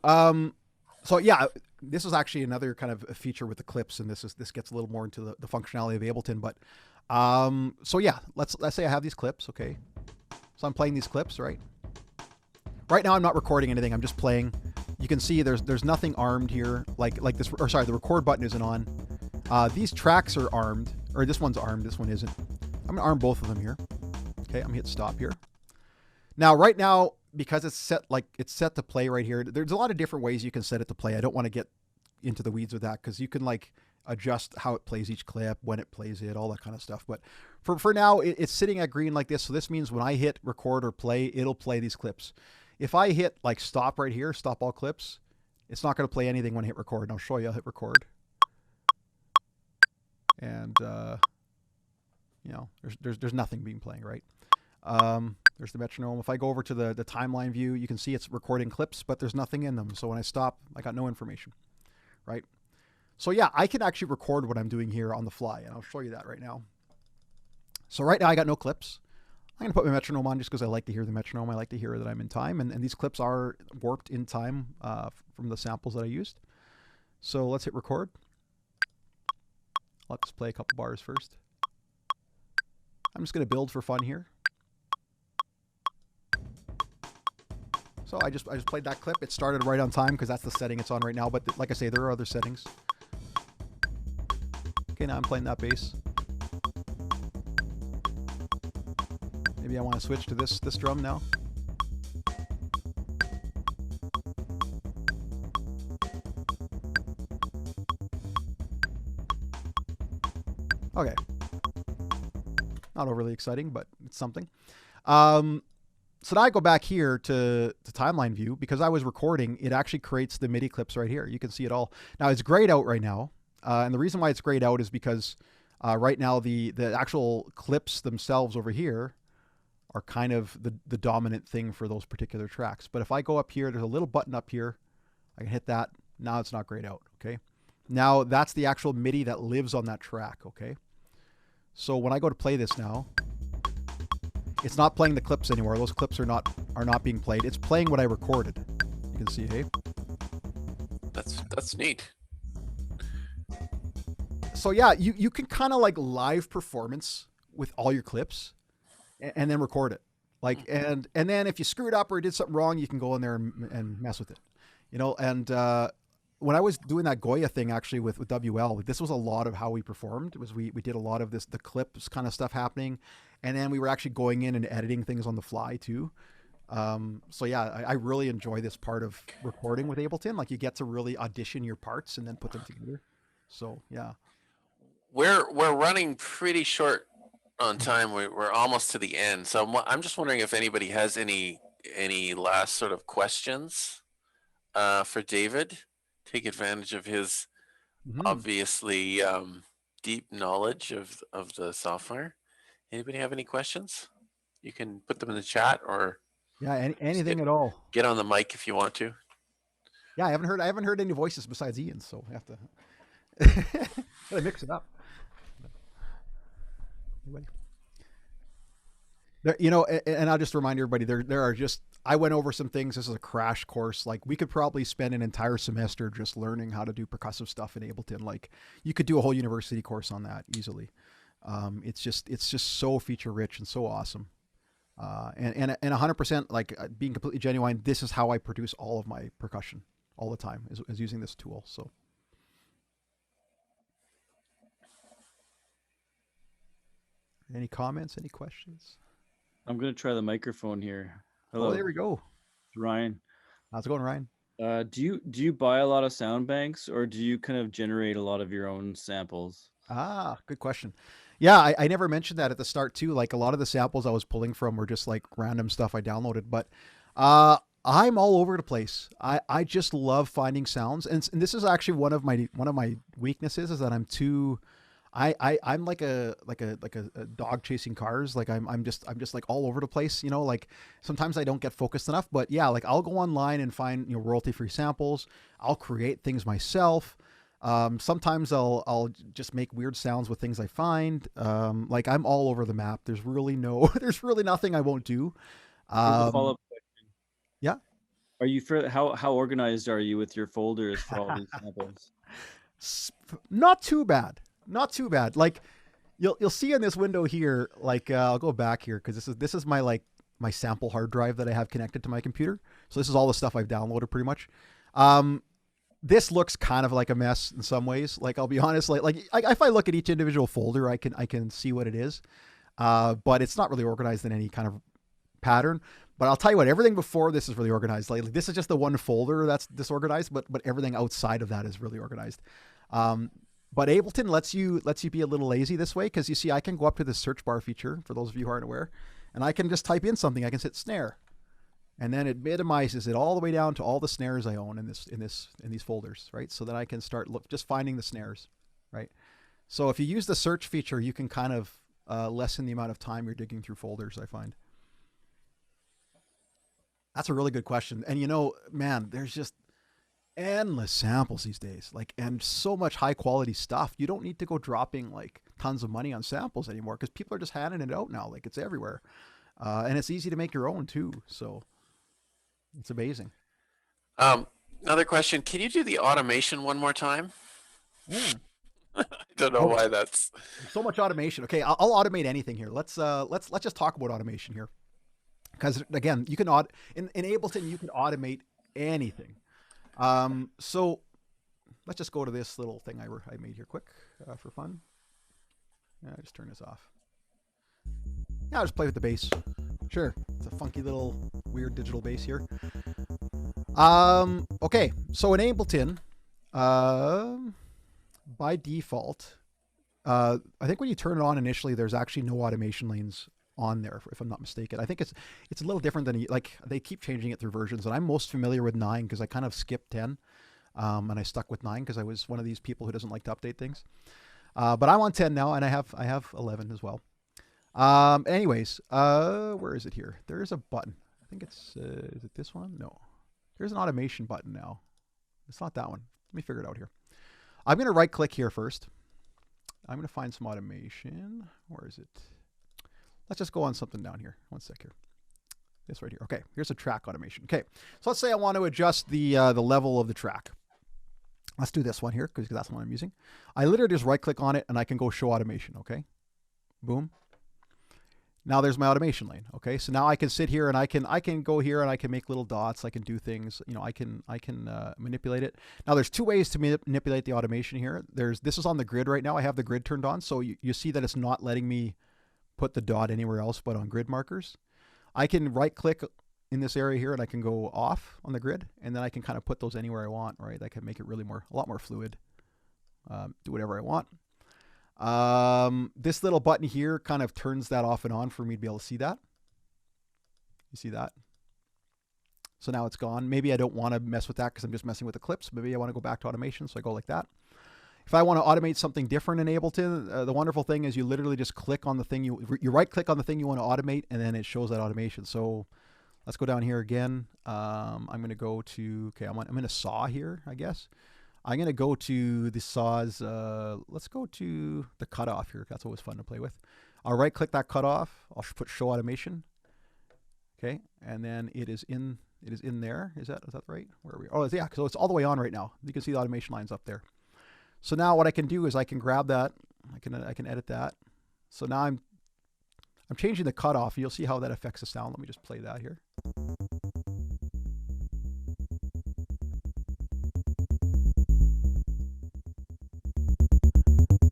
yeah, this is actually another kind of a feature with the clips, and this gets a little more into the functionality of Ableton. But so yeah, let's say I have these clips, okay. So I'm playing these clips, right? Right now I'm not recording anything. I'm just playing. You can see there's nothing armed here, like this. Or sorry, the record button isn't on. These tracks are armed, or this one's armed. This one isn't. I'm gonna arm both of them here. Okay, I'm gonna hit stop here. Now, right now, because it's set to play right here, there's a lot of different ways you can set it to play. I don't want to get into the weeds with that because you can like adjust how it plays each clip, when it plays it, all that kind of stuff. But for now, it's sitting at green like this. So this means when I hit record or play, it'll play these clips. If I hit like stop right here, stop all clips, it's not going to play anything when I hit record. And I'll show you. I'll hit record. And, you know, there's nothing being playing, right? There's the metronome. If I go over to the timeline view, you can see it's recording clips, but there's nothing in them. So when I stop, I got no information, right? So yeah, I can actually record what I'm doing here on the fly, and I'll show you that right now. So right now I got no clips. I'm gonna put my metronome on just because I like to hear the metronome. I like to hear that I'm in time, and these clips are warped in time from the samples that I used. So let's hit record. Let's play a couple bars first. I'm just gonna build for fun here. So I just played that clip. It started right on time because that's the setting it's on right now. But like I say, there are other settings. Okay, now I'm playing that bass. Maybe I want to switch to this drum now. Okay. Not overly exciting, but it's something. So now I go back here to timeline view. Because I was recording, it actually creates the MIDI clips right here. You can see it all. Now it's grayed out right now. And the reason why it's grayed out is because right now the actual clips themselves over here are kind of the dominant thing for those particular tracks. But if I go up here, there's a little button up here. I can hit that. Now it's not grayed out, okay? Now that's the actual MIDI that lives on that track, okay? So when I go to play this now, it's not playing the clips anymore. Those clips are not being played. It's playing what I recorded. You can see, hey? That's neat. So yeah, you can kind of like live performance with all your clips and then record it. Like, and then if you screwed up or did something wrong, you can go in there and mess with it, you know? And, when I was doing that Goya thing actually with WL, this was a lot of how we performed. Was we did a lot of the clips kind of stuff happening, and then we were actually going in and editing things on the fly too. So yeah, I really enjoy this part of recording with Ableton. Like you get to really audition your parts and then put them together. So yeah, we're running pretty short on time. We're almost to the end. So I'm just wondering if anybody has any last sort of questions for David. Take advantage of his obviously deep knowledge of the software. Anybody have any questions? You can put them in the chat or anything at all. Get on the mic if you want to. Yeah, I haven't heard any voices besides Ian's, so I have to gotta mix it up. Anybody? There, you know, and I'll just remind everybody there are just I went over some things. This is a crash course. Like we could probably spend an entire semester just learning how to do percussive stuff in Ableton. Like you could do a whole university course on that easily. It's just so feature rich and so awesome. And 100% like being completely genuine. This is how I produce all of my percussion all the time is using this tool. So. Any comments? Any questions? I'm gonna try the microphone here. Hello. Oh, there we go. It's Ryan. How's it going, Ryan? Do you buy a lot of sound banks, or do you kind of generate a lot of your own samples? Ah, good question. Yeah, I never mentioned that at the start too. Like a lot of the samples I was pulling from were just like random stuff I downloaded, but I'm all over the place. I just love finding sounds, and this is actually one of my weaknesses is that I'm too. I'm like a dog chasing cars. Like I'm just like all over the place, you know, like sometimes I don't get focused enough, but yeah, like I'll go online and find, you know, royalty free samples. I'll create things myself. Sometimes I'll just make weird sounds with things I find. Like I'm all over the map. There's really nothing I won't do. Here's a follow-up question. Yeah. Are you how organized are you with your folders for all these samples? Not too bad. Not too bad. Like you'll see in this window here, like I'll go back here because this is my my sample hard drive that I have connected to my computer. So this is all the stuff I've downloaded pretty much. This looks kind of like a mess in some ways. Like I'll be honest, like if I look at each individual folder, I can see what it is. But it's not really organized in any kind of pattern. But I'll tell you what, everything before this is really organized. Like this is just the one folder that's disorganized, but everything outside of that is really organized. But Ableton lets you be a little lazy this way because you see I can go up to the search bar feature for those of you who aren't aware, and I can just type in something. I can hit snare, and then it minimizes it all the way down to all the snares I own in these folders, right? So that I can start just finding the snares, right? So if you use the search feature, you can kind of lessen the amount of time you're digging through folders. I find that's a really good question, and you know, man, there's just endless samples these days, like, and so much high quality stuff. You don't need to go dropping like tons of money on samples anymore because people are just handing it out now. Like it's everywhere. And it's easy to make your own too. So it's amazing. Another question. Can you do the automation one more time? I don't know why that's so much automation. Okay. I'll automate anything here. Let's just talk about automation here. Because again, you can in Ableton, you can automate anything. So let's just go to this little thing I made here quick for fun. Yeah, just turn this off. Yeah, I'll just play with the bass. Sure, it's a funky little weird digital bass here. Okay, so in Ableton, by default, I think when you turn it on initially, there's actually no automation lanes on there, if I'm not mistaken. I think it's a little different than, like, they keep changing it through versions, and I'm most familiar with 9 because I kind of skipped 10, and I stuck with 9 because I was one of these people who doesn't like to update things. But I'm on 10 now, and I have 11 as well. Anyways, where is it here? There is a button. I think it's is it this one? No, there's an automation button now. It's not that one. Let me figure it out here. I'm gonna right click here first. I'm gonna find some automation. Where is it? Let's just go on something down here. One sec here. This right here. Okay, here's a track automation. Okay, so let's say I want to adjust the level of the track. Let's do this one here because that's what I'm using. I literally just right click on it and I can go show automation. Okay, boom. Now there's my automation lane. Okay, so now I can sit here and I can go here and I can make little dots. I can do things. You know, I can manipulate it. Now there's two ways to manipulate the automation here. This is on the grid right now. I have the grid turned on, so you see that it's not letting me put the dot anywhere else but on grid markers. I can right click in this area here and I can go off on the grid, and then I can kind of put those anywhere I want, right? I can make it really a lot more fluid. Do whatever I want. This little button here kind of turns that off and on for me to be able to see that. You see that? So now it's gone. Maybe I don't want to mess with that because I'm just messing with the clips. Maybe I want to go back to automation, so I go like that. If I want to automate something different in Ableton, the wonderful thing is you literally just click on the thing you right click on the thing you want to automate, and then it shows that automation. So let's go down here again. I'm going to go to, okay, I'm in a saw here, I guess. I'm going to go to the saws. Let's go to the cutoff here. That's always fun to play with. I'll right click that cutoff. I'll put show automation. Okay, and then it is in there. Is that right? Where are we? Oh, yeah. So it's all the way on right now. You can see the automation lines up there. So now what I can do is I can grab that. I can edit that. So now I'm changing the cutoff. You'll see how that affects the sound. Let me just play that here.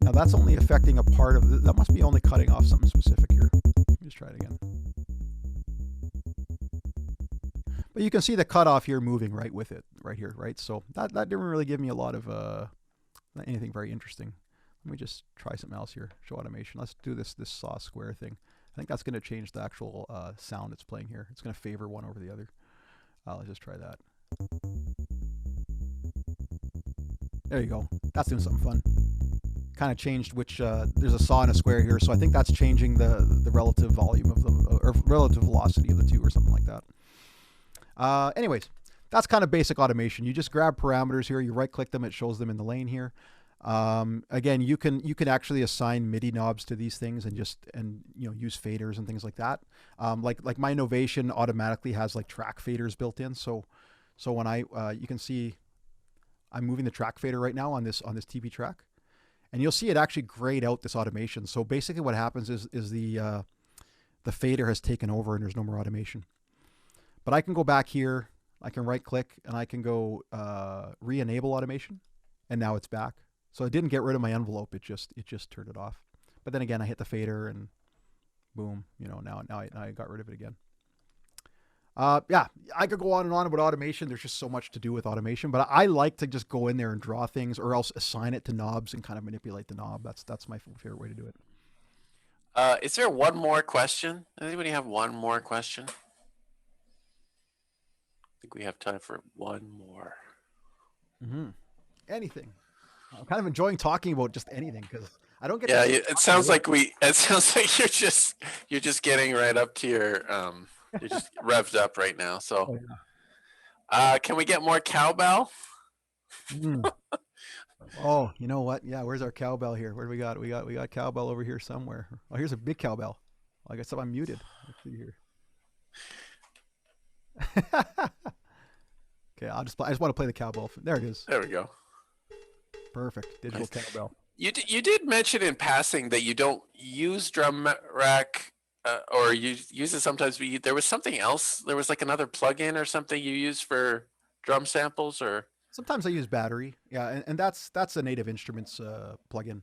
Now that's only affecting a part of that must be only cutting off something specific here. Let me just try it again. But you can see the cutoff here moving right with it, right here, right? So that didn't really give me a lot of anything very interesting. Let me just try something else here. Show automation. Let's do this saw square thing. I think that's going to change the actual sound it's playing here. It's going to favor one over the other. Let's just try that. There you go. That's doing something fun. Kind of changed which, there's a saw and a square here, so I think that's changing the relative volume of them, or relative velocity of the two or something like that. Anyways, that's kind of basic automation. You just grab parameters here, you right click them, it shows them in the lane here. Again, you can actually assign MIDI knobs to these things and use faders and things like that. Like my Novation automatically has like track faders built in. So when you can see I'm moving the track fader right now on this TP track, and you'll see it actually grayed out this automation. So basically what happens is the fader has taken over and there's no more automation. But I can go back here, I can right click and I can go re-enable automation, and now it's back. So it didn't get rid of my envelope, it just turned it off. But then again, I hit the fader and boom, now I got rid of it again. Yeah, I could go on and on about automation. There's just so much to do with automation, but I like to just go in there and draw things, or else assign it to knobs and kind of manipulate the knob. That's my favorite way to do it. Is there one more question? Anybody have one more question? I think we have time for one more. Anything. I'm kind of enjoying talking about just anything because I don't get. Yeah, it sounds like you're just getting right up to your you're just revved up right now. So, can we get more cowbell? Oh, you know what? Yeah, where's our cowbell here? Where do we got? We got cowbell over here somewhere. Oh, here's a big cowbell. I guess I'm muted. Let's see here. Okay, I just want to play the cowbell. There it is. There we go. Perfect. Digital cowbell. You did mention in passing that you don't use Drumrack, or you use it sometimes. But there was something else. There was like another plugin or something you use for drum samples, or sometimes I use Battery. Yeah, and that's a Native Instruments plugin.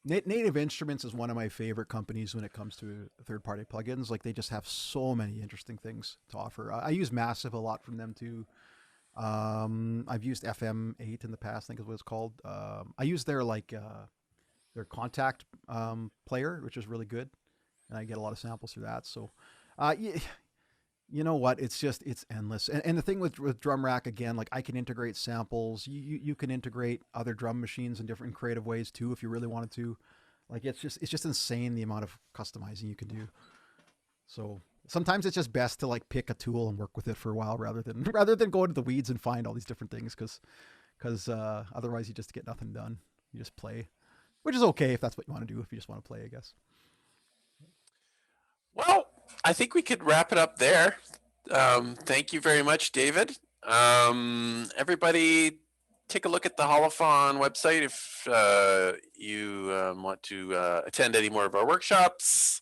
Native Instruments is one of my favorite companies when it comes to third-party plugins. Like, they just have so many interesting things to offer. I use Massive a lot from them too. I've used FM8 in the past, I think is what it's called. I use their their Contact player, which is really good, and I get a lot of samples through that. So, you know what? It's endless. And the thing with Drumrack, again, like, I can integrate samples. You can integrate other drum machines in different creative ways too, if you really wanted to. Like, it's just insane the amount of customizing you can do. So sometimes it's just best to like pick a tool and work with it for a while rather than go into the weeds and find all these different things, because otherwise you just get nothing done. You just play, which is okay if that's what you want to do, if you just want to play, I guess. Well, I think we could wrap it up there. Thank you very much, David. Everybody, take a look at the Holophon website if you want to attend any more of our workshops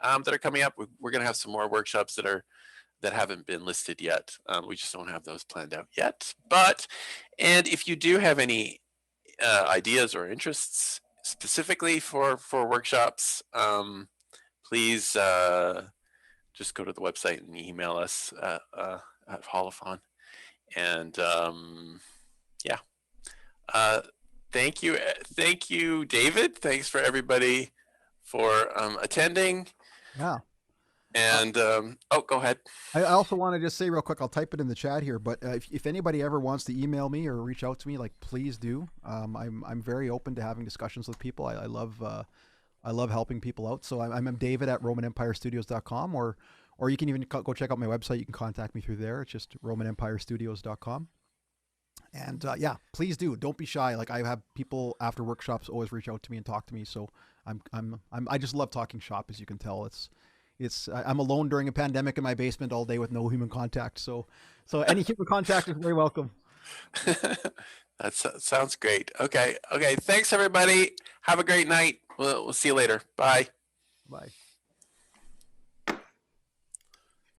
that are coming up. We're going to have some more workshops that haven't been listed yet. We just don't have those planned out yet. And if you do have any ideas or interests specifically for workshops, please just go to the website and email us at Holophon. And yeah, thank you, David. Thanks for everybody for attending. Yeah. And oh, go ahead. I also want to just say real quick, I'll type it in the chat here, but if anybody ever wants to email me or reach out to me, like, please do. I'm very open to having discussions with people. I love helping people out. So I'm David at RomanEmpireStudios.com, or you can even go check out my website. You can contact me through there. It's just RomanEmpireStudios.com. And yeah, please do. Don't be shy. Like, I have people after workshops always reach out to me and talk to me. So I just love talking shop, as you can tell. I'm alone during a pandemic in my basement all day with no human contact. So any human contact is very welcome. That sounds great. Okay. Thanks everybody. Have a great night. We'll see you later. Bye. Bye.